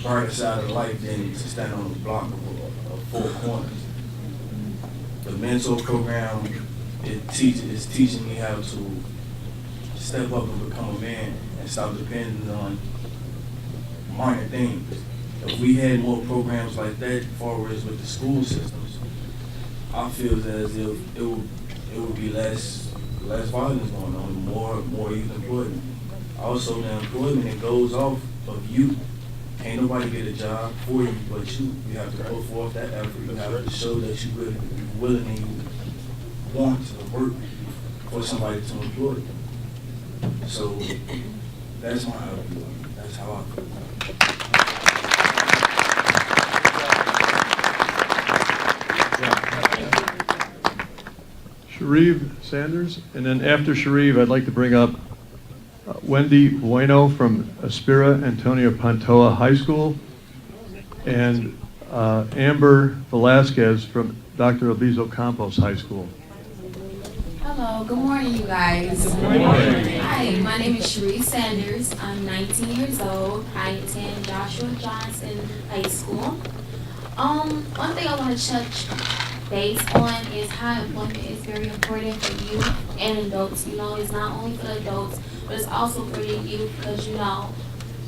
brighter side of life than to stand on the block of four corners. The mentor program, is teaching me how to step up and become a man and stop depending on minor things. If we had more programs like that, as far as with the school systems, I feel as if it would be less violence going on, more youth employment. Also, the employment, it goes off of you. Ain't nobody get a job for you but you. You have to put forth that effort. You have to show that you're willing and you want to work for somebody to employ you. So that's my outlook. That's how I feel. Sharif Sanders, and then after Sharif, I'd like to bring up Wendy Bueno from Aspira Antonio Pantoja High School, and Amber Velasquez from Dr. Albizo Campos High School. Hello, good morning, you guys. Good morning. Hi, my name is Sharif Sanders. I'm 19 years old. I attend Joshua Johnson High School. One thing I want to touch base on is how employment is very important for youth and adults. You know, it's not only for adults, but it's also for the youth, because, you know,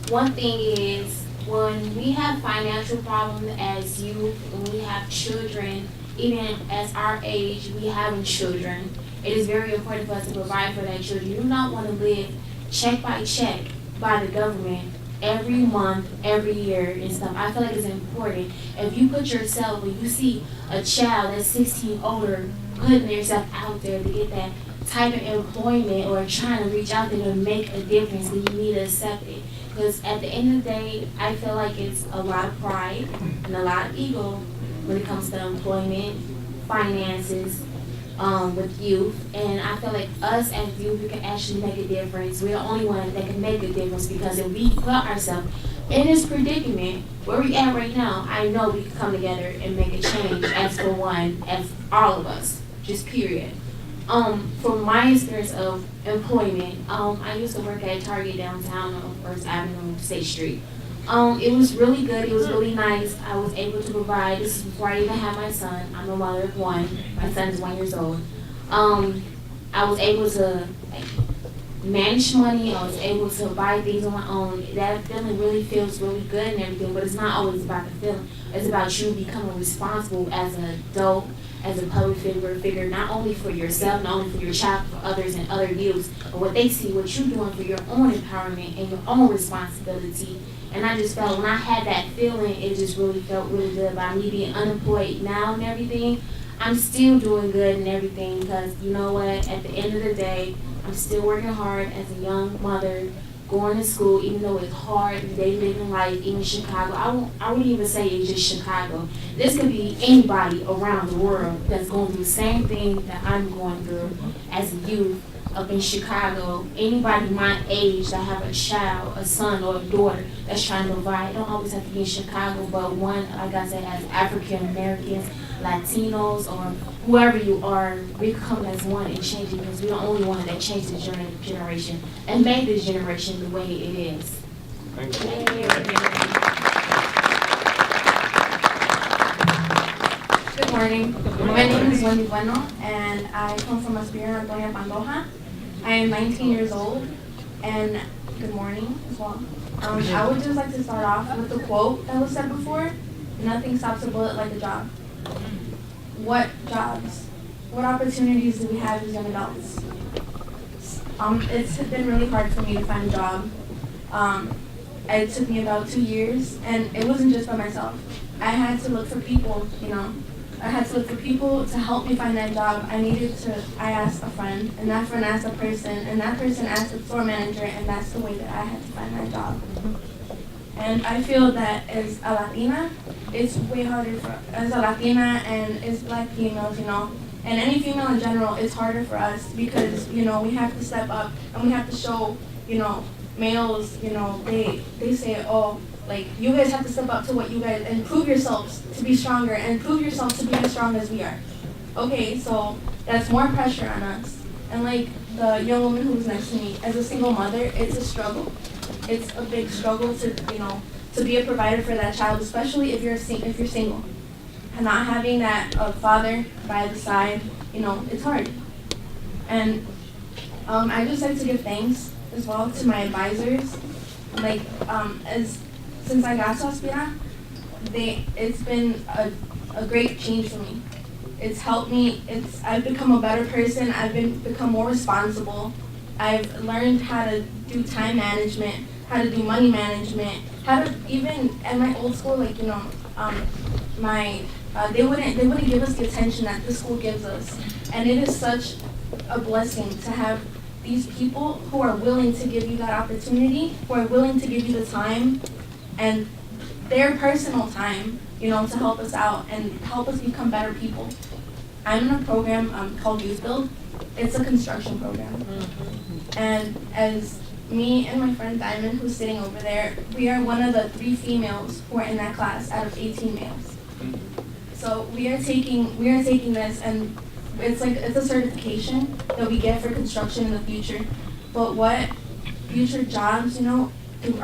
one thing is when we have financial problems as youth, when we have children, even as our age, we having children, it is very important for us to provide for that children. You do not want to live check by check by the government every month, every year and stuff. I feel like it's important. If you put yourself, when you see a child that's 16 older, putting yourself out there to get that type of employment or trying to reach out there to make a difference, then you need to accept it. Because at the end of the day, I feel like it's a lot of pride and a lot of ego when it comes to employment, finances, with youth, and I feel like us as youth, we can actually make a difference. We're the only one that can make a difference, because if we put ourselves in this predicament where we at right now, I know we can come together and make a change as for one, as all of us, just period. From my experience of employment, I used to work at Target downtown on First Avenue, State Street. It was really good. It was really nice. I was able to provide. This is before I even had my son. I'm a mother of one. My son is 1 year old. I was able to manage money. I was able to buy things on my own. That feeling really feels really good and everything, but it's not always about the feeling. It's about you becoming responsible as an adult, as a public figure, not only for yourself, not only for your child, for others and other youths, but what they see, what you're doing for your own empowerment and your own responsibility. And I just felt, when I had that feeling, it just really felt really good. By me being unemployed now and everything, I'm still doing good and everything, because you know what, at the end of the day, I'm still working hard as a young mother, going to school, even though it's hard, they live in life, even Chicago. I wouldn't even say it's just Chicago. This could be anybody around the world that's going through the same thing that I'm going through as a youth up in Chicago. Anybody my age that have a child, a son or a daughter that's trying to provide. It don't always have to be in Chicago, but one, like I said, as African Americans, Latinos, or whoever you are, we come as one and change it, because we're the only one that changed this generation and made this generation the way it is. Thank you. Good morning. My name is Wendy Bueno, and I come from Aspira Antonio Pantoja. I am 19 years old, and good morning as well. I would just like to start off with the quote that was said before: "Nothing stops a bullet like a job." What jobs? What opportunities do we have as young adults? It's been really hard for me to find a job. it took me about 2 years, and it wasn't just by myself. I had to look for people, I had to look for people to help me find that job. I asked a friend, and that friend asked a person, and that person asked the store manager, and that's the way that I had to find that job. And I feel that as a Latina, it's way harder as a Latina and as Black females, and any female in general, it's harder for us because, we have to step up and we have to show, males, they say, oh, like, you guys have to step up to what you guys, and prove yourselves to be stronger and prove yourselves to be as strong as we are. Okay, so that's more pressure on us. And like the young woman who's next to me, as a single mother, it's a struggle. It's a big struggle to be a provider for that child, especially if you're single. And not having that father by the side, it's hard. And I just like to give thanks as well to my advisors. Like, since I got to Aspira, it's been a great change for me. It's helped me. I've become a better person. I've become more responsible. I've learned how to do time management, how to do money management, how to even at my old school, like they wouldn't give us the attention that this school gives us, and it is such a blessing to have these people who are willing to give you that opportunity, who are willing to give you the time and their personal time, to help us out and help us become better people. I'm in a program called Youth Build. It's a construction program. And as me and my friend Diamond, who's sitting over there, we are one of the 3 females who are in that class out of 18 males. So we are taking this, and it's a certification that we get for construction in the future. But what future jobs, are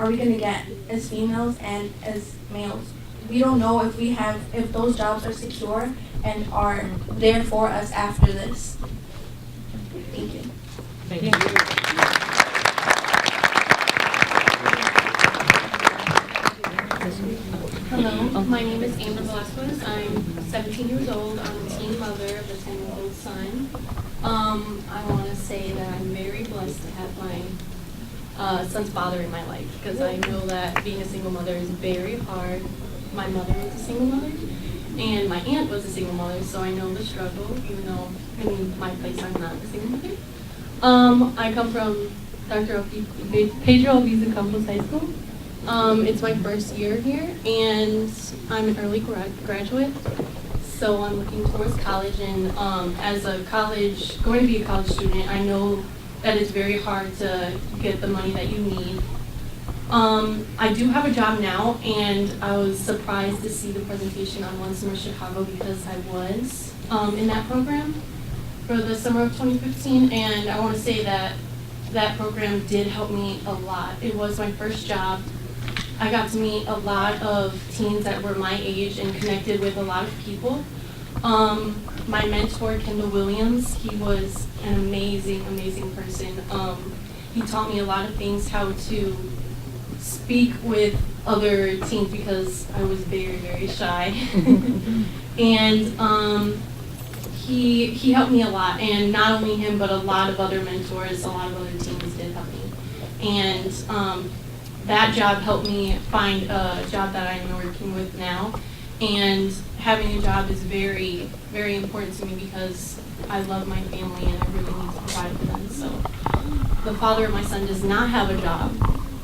we going to get as females and as males? We don't know if those jobs are secure and are there for us after this. Thank you. Thank you. Hello, my name is Amber Velasquez. I'm 17 years old. I'm a teen mother of a 10-year-old son. I want to say that I'm very blessed to have my son's father in my life, because I know that being a single mother is very hard. My mother was a single mother, and my aunt was a single mother, so I know the struggle, even though in my place I'm not a single mother. I come from Dr. Pedro Albizu Campos High School. It's my first year here, and I'm an early graduate, so I'm looking towards college, and as going to be a college student, I know that it's very hard to get the money that you need. I do have a job now, and I was surprised to see the presentation on One Summer Chicago because I was in that program for the summer of 2015, and I want to say that that program did help me a lot. It was my first job. I got to meet a lot of teens that were my age and connected with a lot of people. My mentor, Kendall Williams, he was an amazing, amazing person. He taught me a lot of things, how to speak with other teens because I was very, very shy. And he helped me a lot, and not only him, but a lot of other mentors, a lot of other teens did help me. And that job helped me find a job that I'm working with now. And having a job is very, very important to me because I love my family and I really need to provide for them. So the father of my son does not have a job,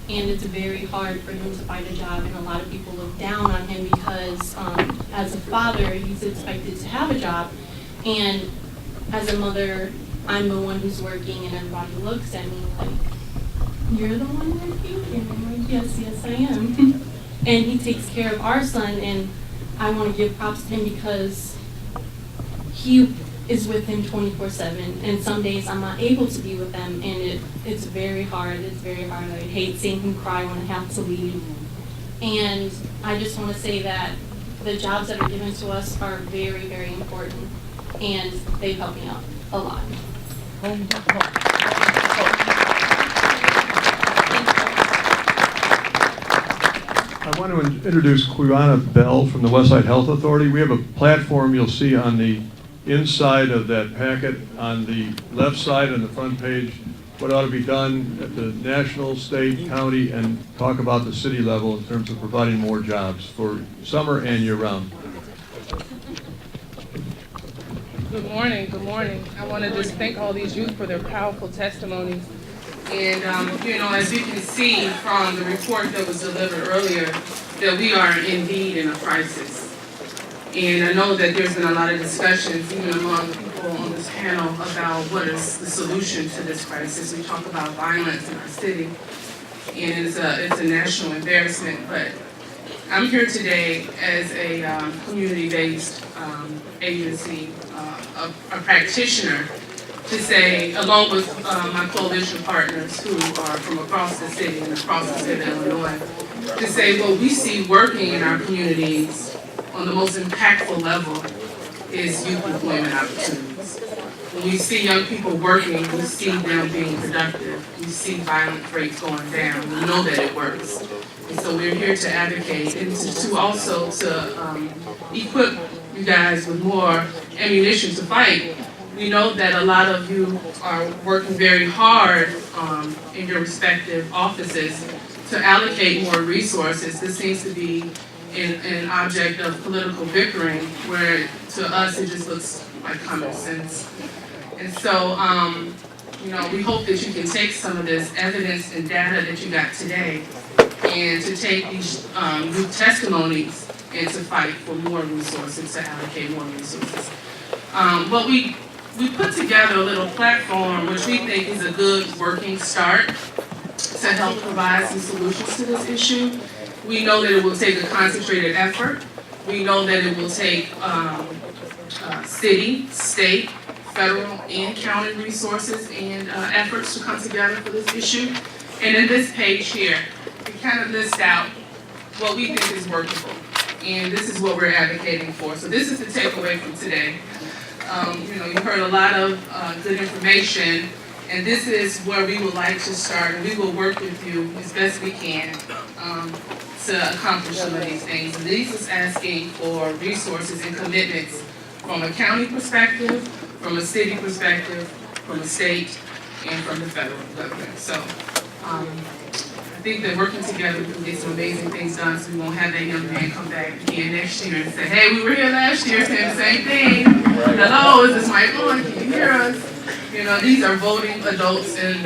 and it's very hard for him to find a job, and a lot of people look down on him because as a father, he's expected to have a job, and as a mother, I'm the one who's working, and everybody looks at me like, "You're the one working?" And I'm like, yes, I am. And he takes care of our son, and I want to give props to him because he is with him 24/7, and some days I'm not able to be with them, and it's very hard. It's very hard. I hate seeing him cry when I have to leave. And I just want to say that the jobs that are given to us are very, very important, and they've helped me out a lot. I want to introduce Quiana Bell from the Westside Health Authority. We have a platform you'll see on the inside of that packet. On the left side on the front page what ought to be done at the national, state, county, and talk about the city level in terms of providing more jobs for summer and year-round. Good morning, good morning. I want to just thank all these youth for their powerful testimonies. And, as you can see from the report that was delivered earlier, that we are indeed in a crisis. And I know that there's been a lot of discussions, even among people on this panel, about what is the solution to this crisis. We talk about violence in our city, and it's a national embarrassment. But I'm here today as a community-based agency, a practitioner, to say, along with my coalition partners who are from across the city and across the state of Illinois, to say what we see working in our communities on the most impactful level is youth employment opportunities. When we see young people working, we see them being productive. We see violent rates going down. We know that it works. And so we're here to advocate and to also equip you guys with more ammunition to fight. We know that a lot of you are working very hard in your respective offices to allocate more resources. This seems to be an object of political bickering, where to us it just looks like common sense. And so, we hope that you can take some of this evidence and data that you got today and to take these youth testimonies and to fight for more resources, to allocate more resources. But we put together a little platform which we think is a good working start to help provide some solutions to this issue. We know that it will take a concentrated effort. We know that it will take city, state, federal, and county resources and efforts to come together for this issue. And in this page here, we kind of list out what we think is workable. And this is what we're advocating for. So this is the takeaway from today. You heard a lot of good information, and this is where we would like to start, and we will work with you as best we can to accomplish some of these things. And this is asking for resources and commitments from a county perspective, from a city perspective, from a state, and from the federal government. So I think that working together we can get some amazing things done, so we won't have that young man come back again next year and say, hey, we were here last year saying the same thing. Hello, is this Michael? Can you hear us? These are voting adults, and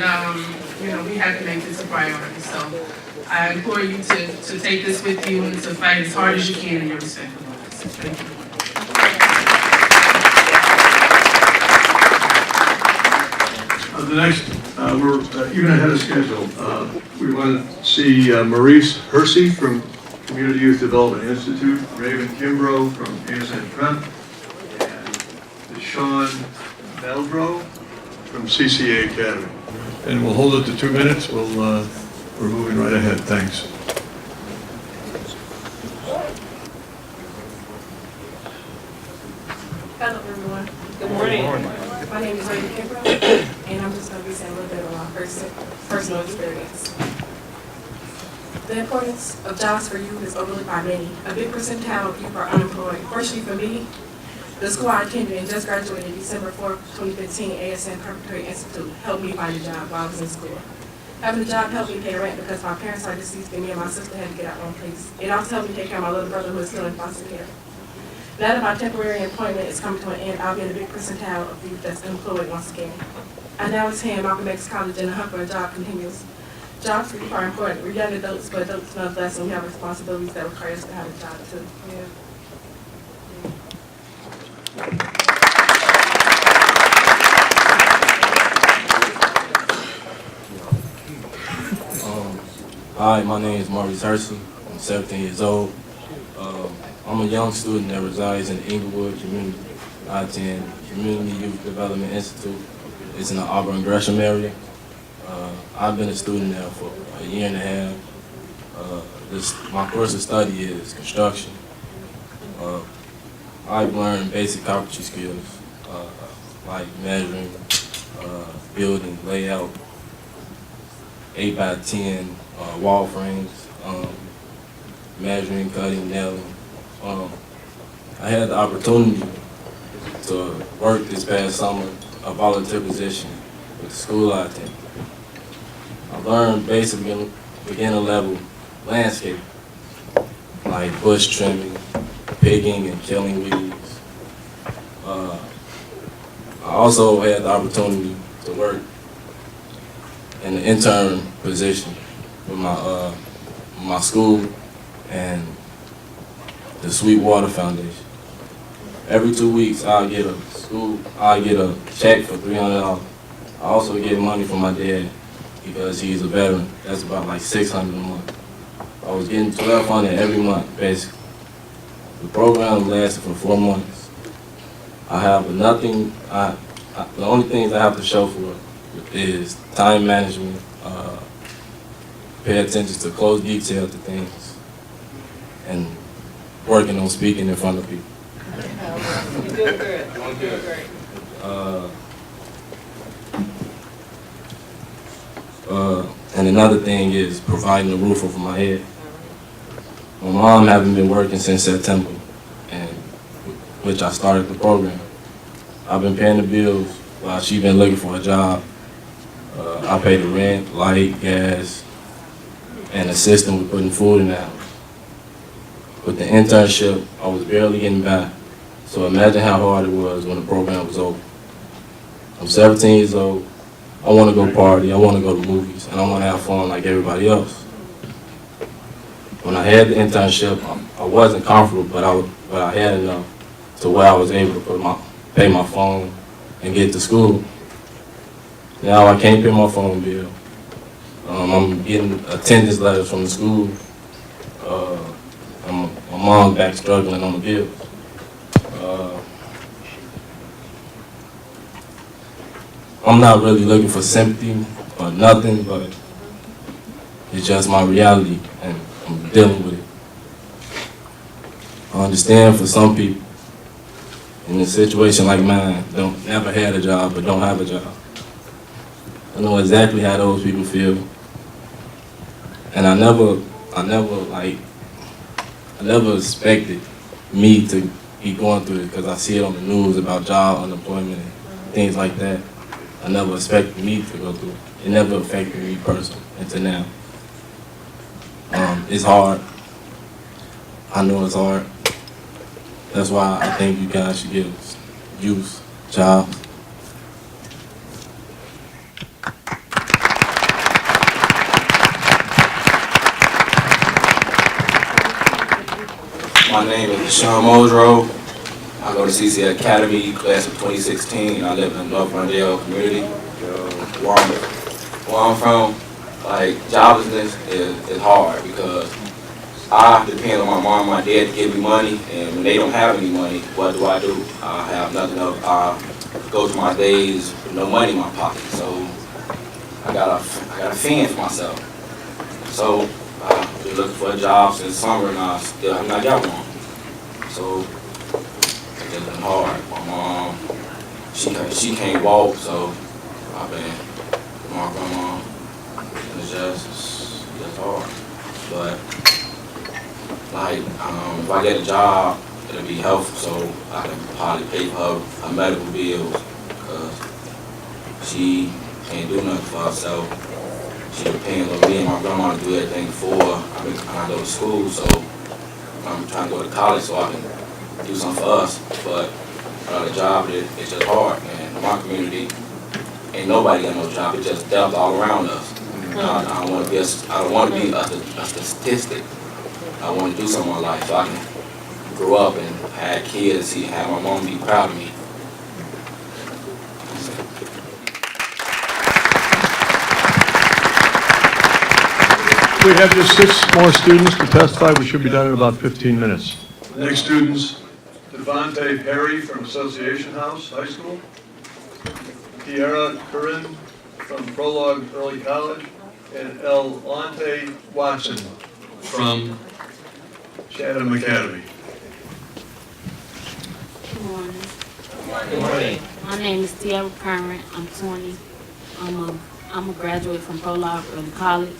we have to make this a priority. So I implore you to take this with you and to fight as hard as you can in your respective offices. Thank you. The next, we're even ahead of schedule. We want to see Maurice Hersey from Community Youth Development Institute, Raven Kimbrough from ASN Prep, and Sean Meldrow from CCA Academy. And we'll hold it to 2 minutes. We're moving right ahead. Thanks. Hello, everyone. Good morning. My name is Raven Kimbrough, and I'm just going to be saying a little bit about my personal experience. The importance of jobs for youth is overlooked by many. A big percentile of youth are unemployed. Fortunately for me, the school I attended and just graduated December 4th, 2015, ASN Preparatory Institute helped me find a job while I was in school. Having a job helped me pay rent because my parents are deceased and me and my sister had to get our own place. It also helped me take care of my little brother who is still in foster care. Now that my temporary employment is coming to an end, I'll be in a big percentile of youth that's unemployed once again. I now attend Malcolm X College, and the hunt for a job continues. Jobs are important. We're young adults, but adults nonetheless, and we have responsibilities that require us to have a job too. Yeah. Hi, my name is Maurice Hersey. I'm 17 years old. I'm a young student that resides in Inglewood community. I attend Community Youth Development Institute. It's in the Auburn Gresham area. I've been a student there for a year and a half. My course of study is construction. I've learned basic carpentry skills, like measuring, building, layout, 8x10 wall frames, measuring, cutting, nailing. I had the opportunity to work this past summer, a volunteer position with the school I attend. learned basic beginner level landscape, like bush trimming, picking and killing weeds. I also had the opportunity to work in the intern position with my school and the Sweetwater Foundation. Every 2 weeks, I get a check for $300. I also get money from my dad because he's a veteran. That's about like $600 a month. I was getting $1,200 every month, basically. The program lasted for 4 months. I have nothing. The only things I have to show for it is time management, pay attention to close detail to things, and working on speaking in front of people. You're doing good. Doing great. And another thing is providing a roof over my head. My mom hasn't been working since September, and which I started the program. I've been paying the bills while she's been looking for a job. I pay the rent, light, gas, and assist them with putting food in the house. With the internship, I was barely getting by. So imagine how hard it was when the program was over. I'm 17 years old. I want to go party, I want to go to movies, and I want to have fun like everybody else. When I had the internship, I wasn't comfortable, but I had enough to where I was able to pay my phone and get to school. Now I can't pay my phone bill. I'm getting attendance letters from the school. My mom's back struggling on the bills. I'm not really looking for sympathy or nothing, but it's just my reality, and I'm dealing with it. I understand for some people, in a situation like mine, never had a job but don't have a job. I know exactly how those people feel, and I never expected me to be going through it because I see it on the news about job unemployment and things like that. I never expected me to go through it. It never affected me personally until now. It's hard. I know it's hard. That's why I think you guys should give youth jobs. My name is Sean Muldrow. I go to CC Academy, class of 2016. I live in North Rondale community. Where I'm from, like, joblessness is hard because I depend on my mom and my dad to give me money, and when they don't have any money, what do? I have nothing else. I go through my days with no money in my pocket, so I gotta fend for myself. So I've been looking for a job since summer, and I still have not got one. So it's been hard. My mom, she can't walk, so I've been with my grandma, and it's just hard. But like, if I get a job, it'll be helpful, so I can probably pay for her medical bills, because she can't do nothing for herself. She depends on me and my grandma to do everything for her. I go to school, so I'm trying to go to college so I can do something for us. But without a job, it's just hard. And in my community, ain't nobody got no job. It's just death all around us. I don't want to be a statistic. I want to do something in my life so I can grow up and have kids, have my mom be proud of me. We have just 6 more students to testify. We should be done in about 15 minutes. The next students, Devontae Perry from Association House High School, Tiara Curran from Prologue Early College, and Elante Watson from Chatham Academy. Good morning. Good morning. My name is Tiara Curran. I'm 20. I'm a graduate from Prologue Early College.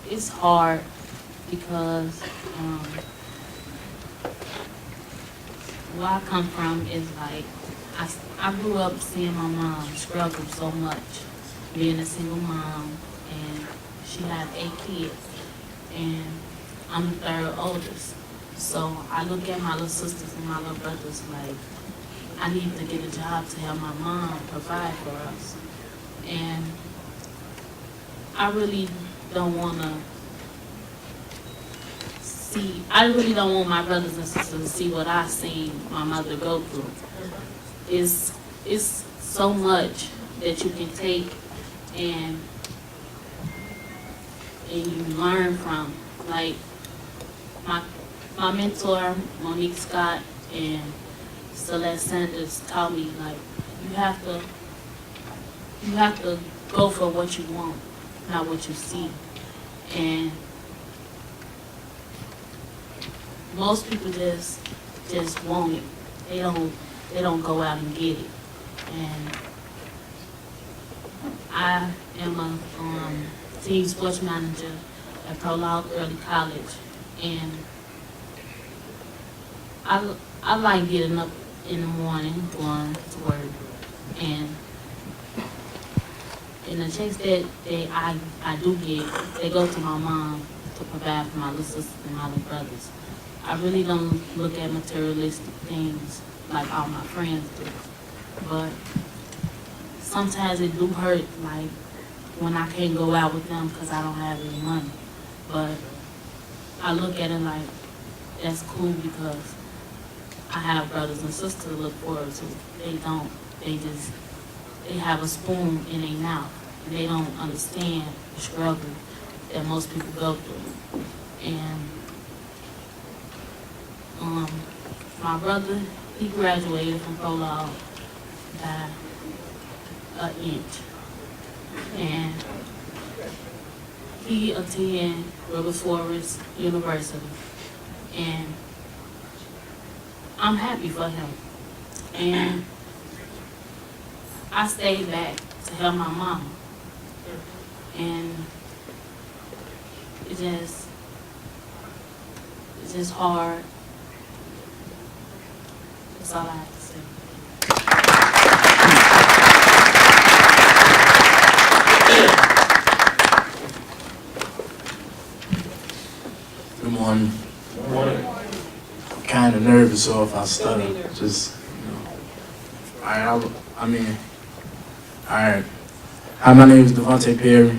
It's hard because where I come from is like, I grew up seeing my mom struggle so much, being a single mom, and she had 8 kids, and I'm the 3rd oldest. So I look at my little sisters and my little brothers like, I need to get a job to help my mom provide for us. And I really don't want my brothers and sisters to see what I seen my mother go through. It's so much that you can take and you learn from. Like my mentor, Monique Scott and Celeste Sanders, taught me like you have to go for what you want, not what you see. And most people just want it. They don't go out and get it. And I am a team sports manager at Prologue Early College, and I like getting up in the morning, going to work, and in the checks that I do get, they go to my mom to provide for my little sisters and my little brothers. I really don't look at materialistic things like all my friends do, but sometimes it do hurt, like when I can't go out with them because I don't have any money. But I look at it like that's cool because I have brothers and sisters to look forward to. They don't. They have a spoon in their mouth, and they don't understand the struggle that most people go through. And my brother, he graduated from Prologue by an inch, and he attended River Forest University, and I'm happy for him. And I stayed back to help my mama, and it's just hard. That's all I have to say. Good morning. Good morning. I'm kind of nervous, so if I stutter, just, all right, all right. Hi, my name is Devontae Perry,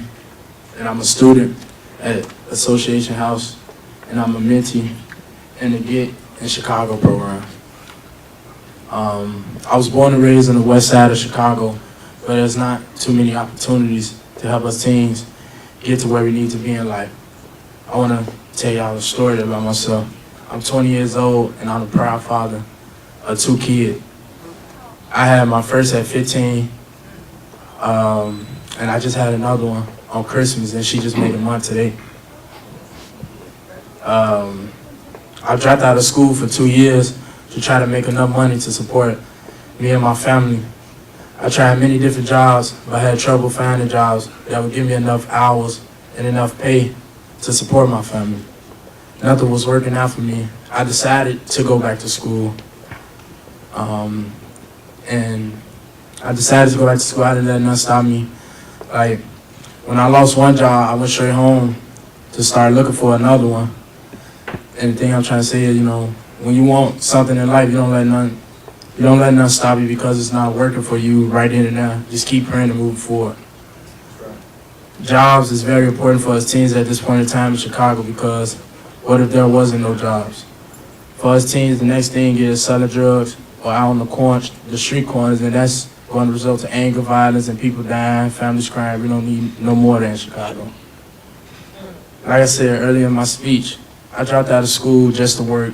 and I'm a student at Association House, and I'm a mentee in the Get in Chicago program. I was born and raised on the west side of Chicago, but there's not too many opportunities to help us teens get to where we need to be in life. I want to tell y'all a story about myself. I'm 20 years old, and I'm a proud father of 2 kids. I had my first at 15, and I just had another one on Christmas, and she just made a month today. I dropped out of school for 2 years to try to make enough money to support me and my family. I tried many different jobs, but I had trouble finding jobs that would give me enough hours and enough pay to support my family. Nothing was working out for me. I decided to go back to school. And I decided to go back to school. I didn't let nothing stop me. Like, when I lost one job, I went straight home to start looking for another one. And the thing I'm trying to say is, when you want something in life, you don't let nothing stop you because it's not working for you right then and there. Just keep praying and moving forward. Jobs is very important for us teens at this point in time in Chicago, because what if there wasn't no jobs? For us teens, the next thing is selling drugs or out on the street corners, and that's going to result in anger, violence, and people dying, families crying. We don't need no more of that in Chicago. Like I said earlier in my speech, I dropped out of school just to work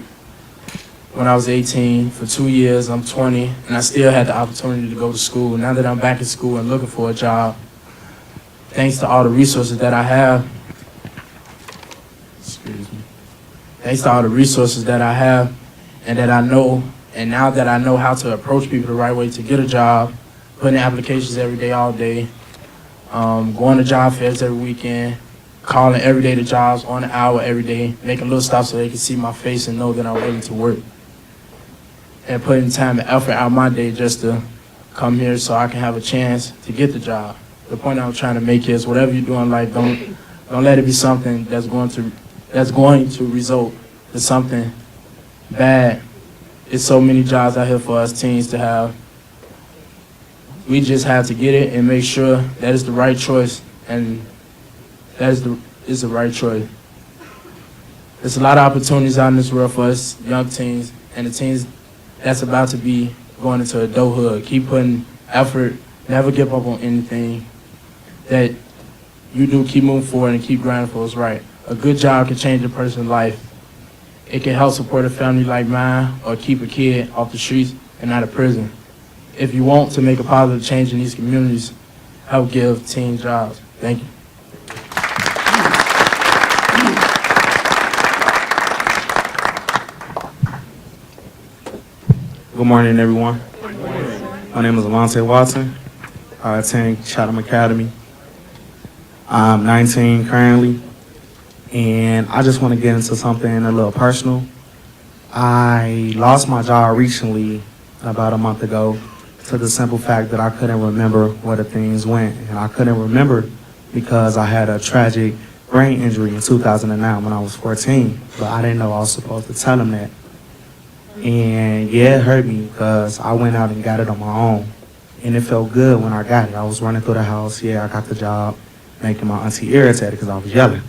when I was 18. For 2 years, I'm 20, and I still had the opportunity to go to school. Now that I'm back in school and looking for a job, thanks to all the resources that I have, thanks to all the resources that I have and that I know, and now that I know how to approach people the right way to get a job, putting in applications every day, all day, going to job fairs every weekend, calling every day to jobs on the hour every day, making little stops so they can see my face and know that I'm willing to work. and putting time and effort out my day just to come here so I can have a chance to get the job. The point I'm trying to make is whatever you do in life, don't let it be something that's going to result in something bad. It's so many jobs out here for us teens to have. We just have to get it and make sure that it's the right choice, and that is the right choice. There's a lot of opportunities out in this world for us young teens and the teens that's about to be going into adulthood. Keep putting effort, never give up on anything that you do. Keep moving forward and keep grinding for what's right. A good job can change a person's life. It can help support a family like mine or keep a kid off the streets and out of prison. If you want to make a positive change in these communities, help give teens jobs. Thank you. Good morning, everyone. My name is Alonte Watson. I attend Chatham Academy. I'm 19 currently, and I just want to get into something a little personal. I lost my job recently, about a month ago, to the simple fact that I couldn't remember where the things went. And I couldn't remember because I had a tragic brain injury in 2009 when I was 14, but I didn't know I was supposed to tell him that. And yeah, it hurt me because I went out and got it on my own. And it felt good when I got it. I was running through the house. Yeah, I got the job, making my auntie irritated because I was yelling.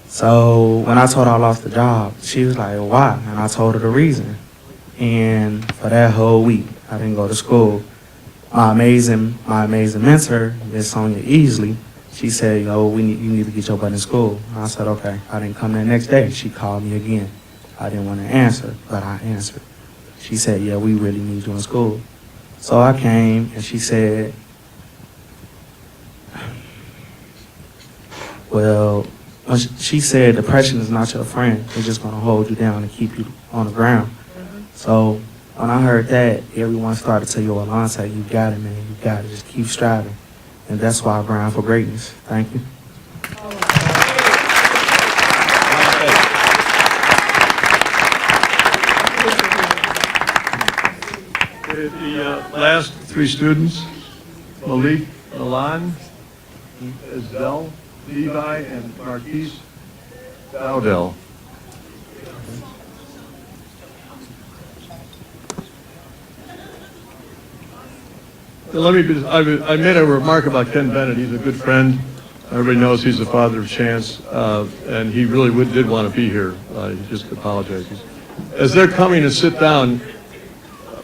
So when I told her I lost the job, she was like, why? And I told her the reason. And for that whole week, I didn't go to school. My amazing mentor, Miss Sonia Easley, she said, yo, you need to get your butt in school. And I said, okay. I didn't come the next day. She called me again. I didn't want to answer, but I answered. She said, yeah, we really need you in school. So I came, and she said, well, she said depression is not your friend. It's just going to hold you down and keep you on the ground. So when I heard that, everyone started to tell you, Alonte, you got it, man. You got it. Just keep striving. And that's why I grind for greatness. Thank you. The last three students, Malik, Milan, Isdell, Levi, and Marquise Dowdell. I made a remark about Ken Bennett. He's a good friend. Everybody knows he's the father of Chance, and he really did want to be here. He just apologizes. As they're coming to sit down,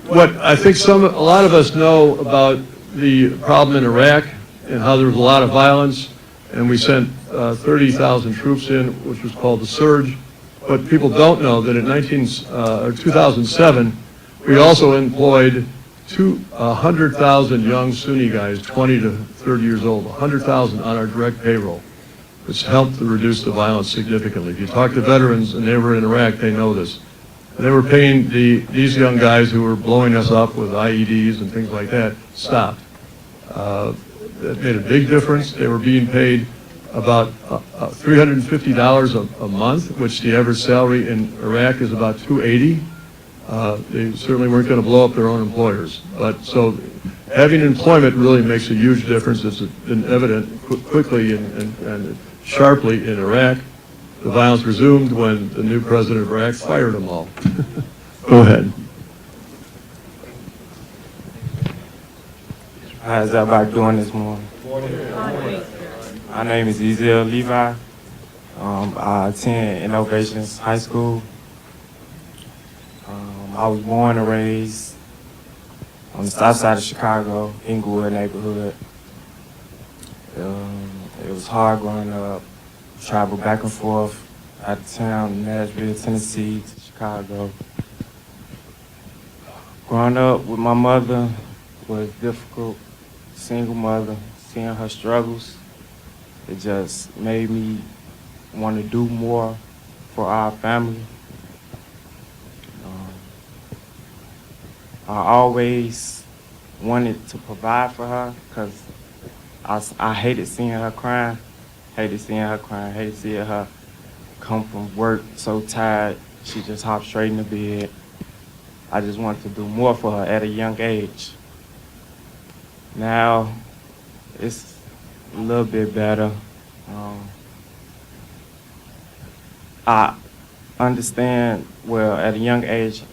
what I think a lot of us know about the problem in Iraq and how there was a lot of violence, and we sent 30,000 troops in, which was called the Surge. But people don't know that in 2007, we also employed 100,000 young Sunni guys, 20 to 30 years old, 100,000 on our direct payroll, which helped to reduce the violence significantly. If you talk to veterans and they were in Iraq, they know this. They were paying these young guys who were blowing us up with IEDs and things like that, stopped. That made a big difference. They were being paid about $350 a month, which the average salary in Iraq is about $280. They certainly weren't going to blow up their own employers. But so having employment really makes a huge difference. It's been evident quickly and sharply in Iraq. The violence resumed when the new president of Iraq fired them all. Go ahead. How's everybody doing this morning? My name is Ezel Levi. I attend Innovations High School. I was born and raised on the south side of Chicago, Inglewood neighborhood. It was hard growing up. Traveled back and forth out of town, Nashville, Tennessee, to Chicago. Growing up with my mother was difficult. Single mother, seeing her struggles, it just made me want to do more for our family. I always wanted to provide for her because I hated seeing her crying. Hated seeing her come from work so tired. She just hopped straight in the bed. I just wanted to do more for her at a young age. Now, it's a little bit better. I understand, well, at a young age,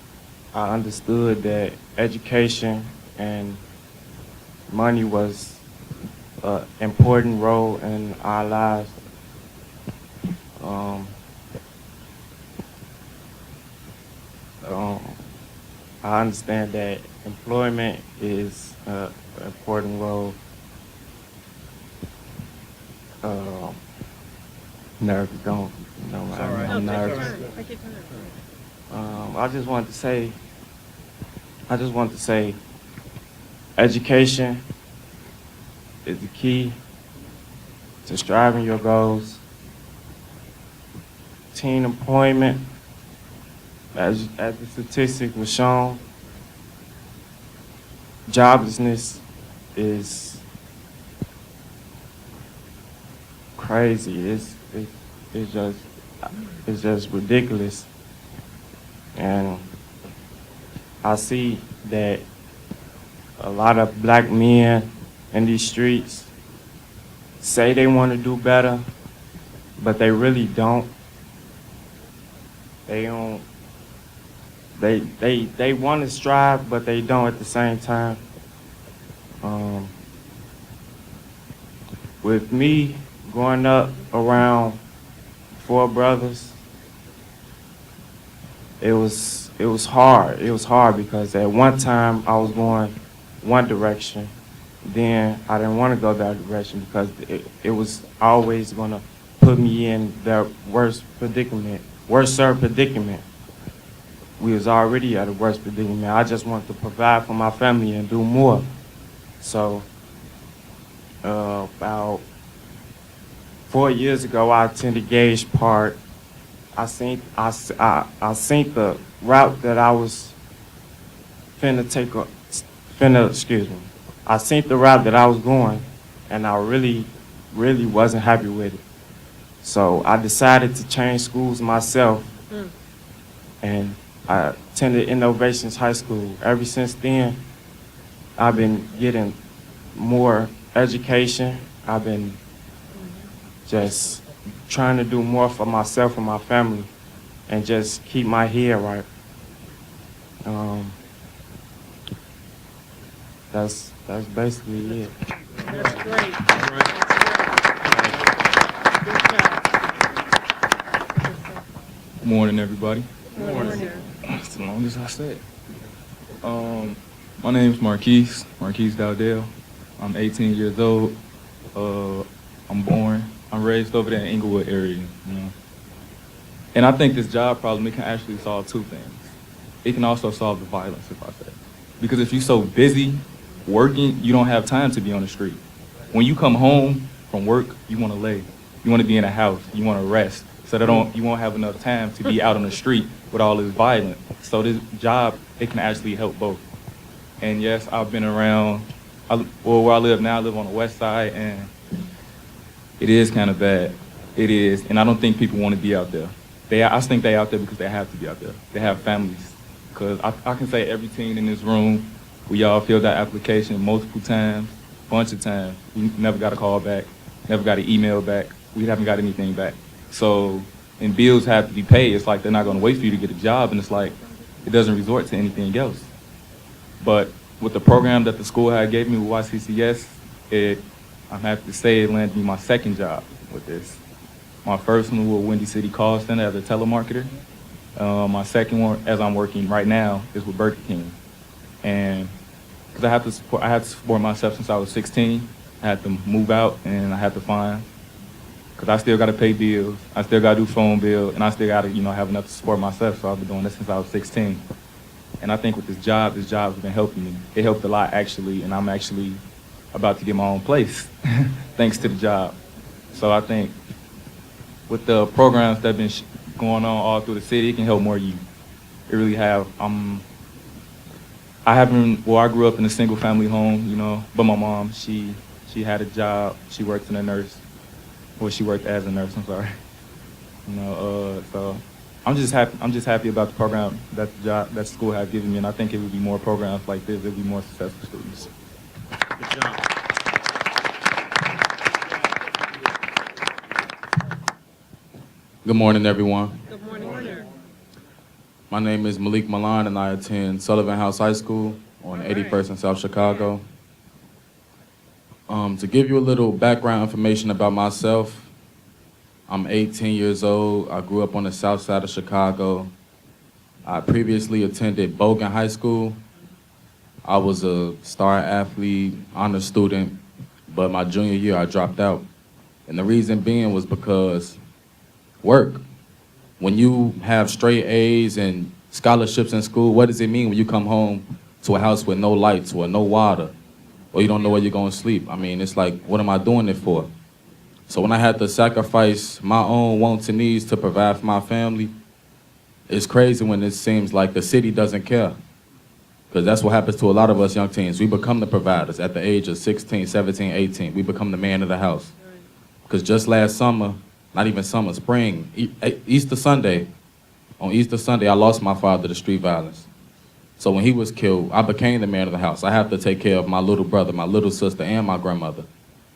I understood that education and money was an important role in our lives. I understand that employment is an important role. Nervous, don't mind. I'm nervous. I just want to say, education is the key to striving your goals. Teen employment, as the statistic was shown, joblessness is crazy. It's just ridiculous. And I see that a lot of black men in these streets say they want to do better, but they really don't. They don't. They want to strive, but they don't at the same time. With me growing up around 4 brothers, it was hard. It was hard because at one time I was going one direction, then I didn't want to go that direction because it was always going to put me in the worst predicament. We was already at a worse predicament. I just wanted to provide for my family and do more. So about 4 years ago, I attended Gage Park. I seen the route that I was I seen the route that I was going, and I really wasn't happy with it. So I decided to change schools myself, and I attended Innovations High School. Ever since then, I've been getting more education. I've been just trying to do more for myself and my family and just keep my head right. That's basically it. That's great. Good morning, everybody. Good morning. That's the longest I said. My name is Marquise Dowdell. I'm 18 years old. I'm raised over there in Inglewood area, you know. And I think this job problem, it can actually solve 2 things. It can also solve the violence, if I say. Because if you're so busy working, you don't have time to be on the street. When you come home from work, you want to lay. You want to be in a house. You want to rest. So you won't have enough time to be out on the street with all this violence. So this job, it can actually help both. And yes, I've been around, where I live now, I live on the west side, and it is kind of bad. It is, and I don't think people want to be out there. I think they out there because they have to be out there. They have families. Because I can say every teen in this room, we all filled that application multiple times, bunch of times. We never got a call back, never got an email back. We haven't got anything back. So, and bills have to be paid. It's like they're not going to wait for you to get a job, and it's like it doesn't resort to anything else. But with the program that the school had gave me with YCCS, I'm happy to say it landed me my 2nd job with this. My first one was Windy City Call Center as a telemarketer. My 2nd one, as I'm working right now, is with Burger King. And because I had to support myself since I was 16, I had to move out and I had to find, because I still got to pay bills, I still got to do phone bill, and I still got to, have enough to support myself. So I've been doing this since I was 16. And I think with this job has been helping me. It helped a lot, actually, and I'm actually about to get my own place, thanks to the job. So I think with the programs that have been going on all through the city, it can help more youth. It really have. I grew up in a single family home, but my mom, she had a job. She worked as a nurse, I'm sorry. So I'm just happy about the program that that school has given me, and I think it would be more programs like this. It would be more successful students. Good job. Good morning, everyone. Good morning. My name is Malik Milan, and I attend Sullivan House High School on 81st in South Chicago. To give you a little background information about myself, I'm 18 years old. I grew up on the south side of Chicago. I previously attended Bogan High School. I was a star athlete, honor student, but my junior year I dropped out. And the reason being was because work. When you have straight A's and scholarships in school, what does it mean when you come home to a house with no lights or no water, or you don't know where you're going to sleep? I mean, it's like, what am I doing it for? So when I had to sacrifice my own wants and needs to provide for my family, it's crazy when it seems like the city doesn't care. Because that's what happens to a lot of us young teens. We become the providers at the age of 16, 17, 18. We become the man of the house. Because just last summer, not even summer, spring, Easter Sunday, on Easter Sunday, I lost my father to street violence. So when he was killed, I became the man of the house. I have to take care of my little brother, my little sister, and my grandmother.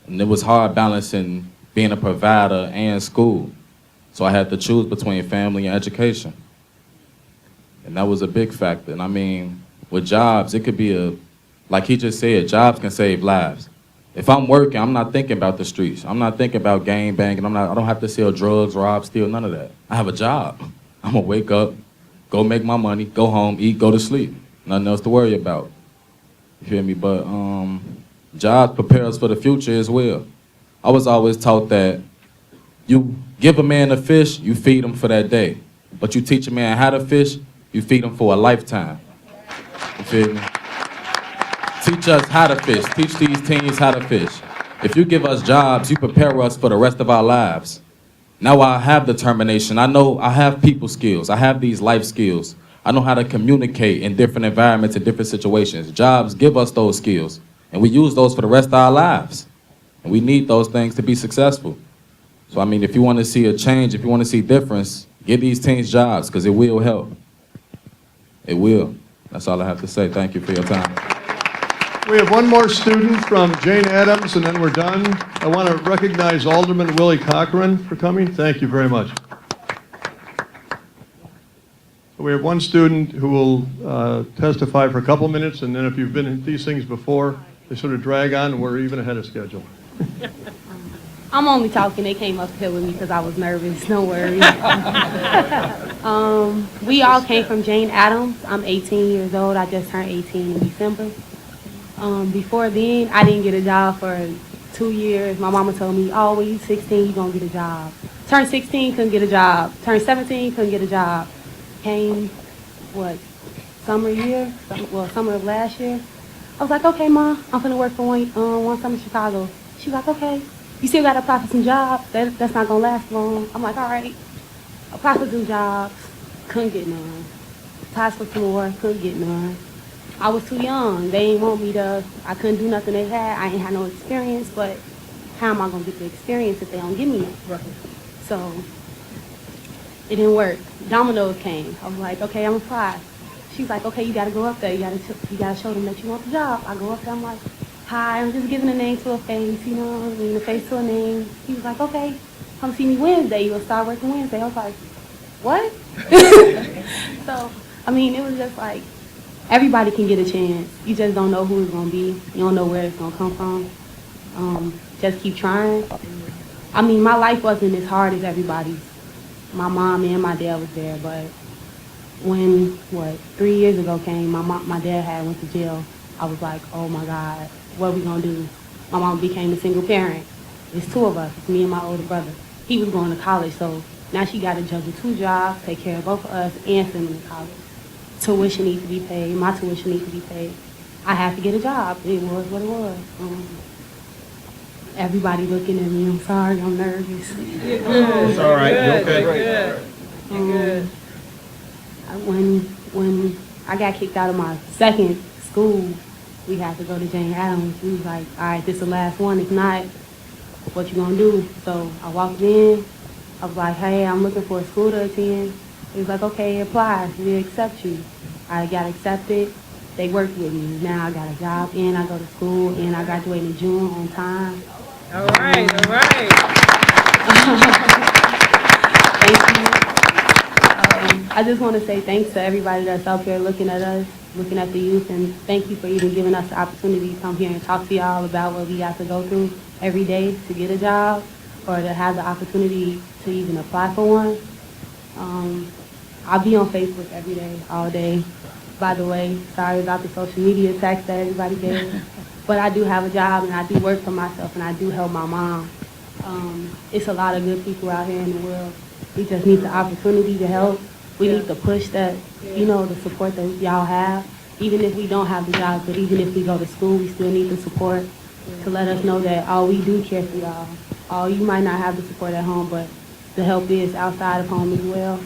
And it was hard balancing being a provider and school. So I had to choose between family and education. And that was a big factor. And I mean, with jobs, it could be like he just said, jobs can save lives. If I'm working, I'm not thinking about the streets. I'm not thinking about gang banging. I don't have to sell drugs, rob, steal, none of that. I have a job. I'm gonna wake up, go make my money, go home, eat, go to sleep. Nothing else to worry about. You feel me? But jobs prepare us for the future as well. I was always taught that you give a man a fish, you feed him for that day. But you teach a man how to fish, you feed him for a lifetime. You feel me? Teach us how to fish. Teach these teens how to fish. If you give us jobs, you prepare us for the rest of our lives. Now I have determination. I know I have people skills. I have these life skills. I know how to communicate in different environments and different situations. Jobs give us those skills, and we use those for the rest of our lives. And we need those things to be successful. So I mean, if you want to see a change, if you want to see difference, give these teens jobs, because it will help. It will. That's all I have to say. Thank you for your time. We have one more student from Jane Addams, and then we're done. I want to recognize Alderman Willie Cochran for coming. Thank you very much. We have one student who will testify for a couple minutes, and then if you've been in these things before, they sort of drag on, and we're even ahead of schedule. I'm only talking. They came up here with me because I was nervous. No worries. We all came from Jane Addams. I'm 18 years old. I just turned 18 in December. Before then, I didn't get a job for 2 years. My mama told me, oh, when you're 16, you're going to get a job. Turned 16, couldn't get a job. Turned 17, couldn't get a job. Came, summer of last year. I was like, okay, Ma, I'm going to work for one summer in Chicago. She was like, okay, you still got to apply for some jobs. That's not going to last long. I'm like, all right. Apply for some jobs. Couldn't get none. Applied for some more. Couldn't get none. I was too young. They didn't want me to, I couldn't do nothing they had. I ain't had no experience, but how am I going to get the experience if they don't give me it? Right. So it didn't work. Domino's came. I was like, okay, I'm going to apply. She's like, okay, you got to go up there. You got to show them that you want the job. I go up there. I'm like, hi, I'm just giving a name to a face, you know, a face to a name. He was like, okay, come see me Wednesday. You'll start working Wednesday. I was like, what? So, I mean, it was just like, everybody can get a chance. You just don't know who it's going to be. You don't know where it's going to come from. Just keep trying. I mean, my life wasn't as hard as everybody's. My mom and my dad was there, but when, 3 years ago came, my dad had went to jail. I was like, oh my God, what are we going to do? My mom became a single parent. It's two of us. It's me and my older brother. He was going to college, so now she got to juggle 2 jobs, take care of both of us, and send them to college. Tuition needs to be paid. My tuition needs to be paid. I have to get a job. It was what it was. Everybody looking at me. I'm sorry. I'm nervous. It's all right. You're okay. Good. When I got kicked out of my second school, we had to go to Jane Addams. We was like, all right, this is the last one. If not, what you gonna do? So I walked in. I was like, hey, I'm looking for a school to attend. He was like, okay, apply, we accept you. I got accepted, they worked with me. Now I got a job, and I go to school, and I graduate in June on time. All right, all right. Thank you. I just want to say thanks to everybody that's out there looking at us, looking at the youth, and thank you for even giving us the opportunity to come here and talk to y'all about what we have to go through every day to get a job or to have the opportunity to even apply for one. I'll be on Facebook every day, all day. By the way, sorry about the social media attacks that everybody gave. But I do have a job, and I do work for myself, and I do help my mom. It's a lot of good people out here in the world. We just need the opportunity to help. We need to push that, the support that y'all have. Even if we don't have the job, but even if we go to school, we still need the support to let us know that, we do care for y'all. You might not have the support at home, but the help is outside of home as well.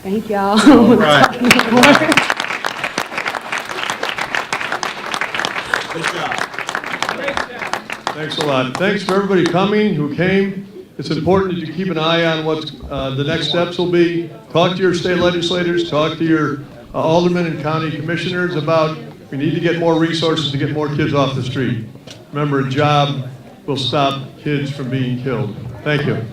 Thank y'all. All right. Good job. Thanks a lot. Thanks for everybody coming who came. It's important that you keep an eye on what the next steps will be. Talk to your state legislators, talk to your aldermen and county commissioners about we need to get more resources to get more kids off the street. Remember, a job will stop kids from being killed. Thank you.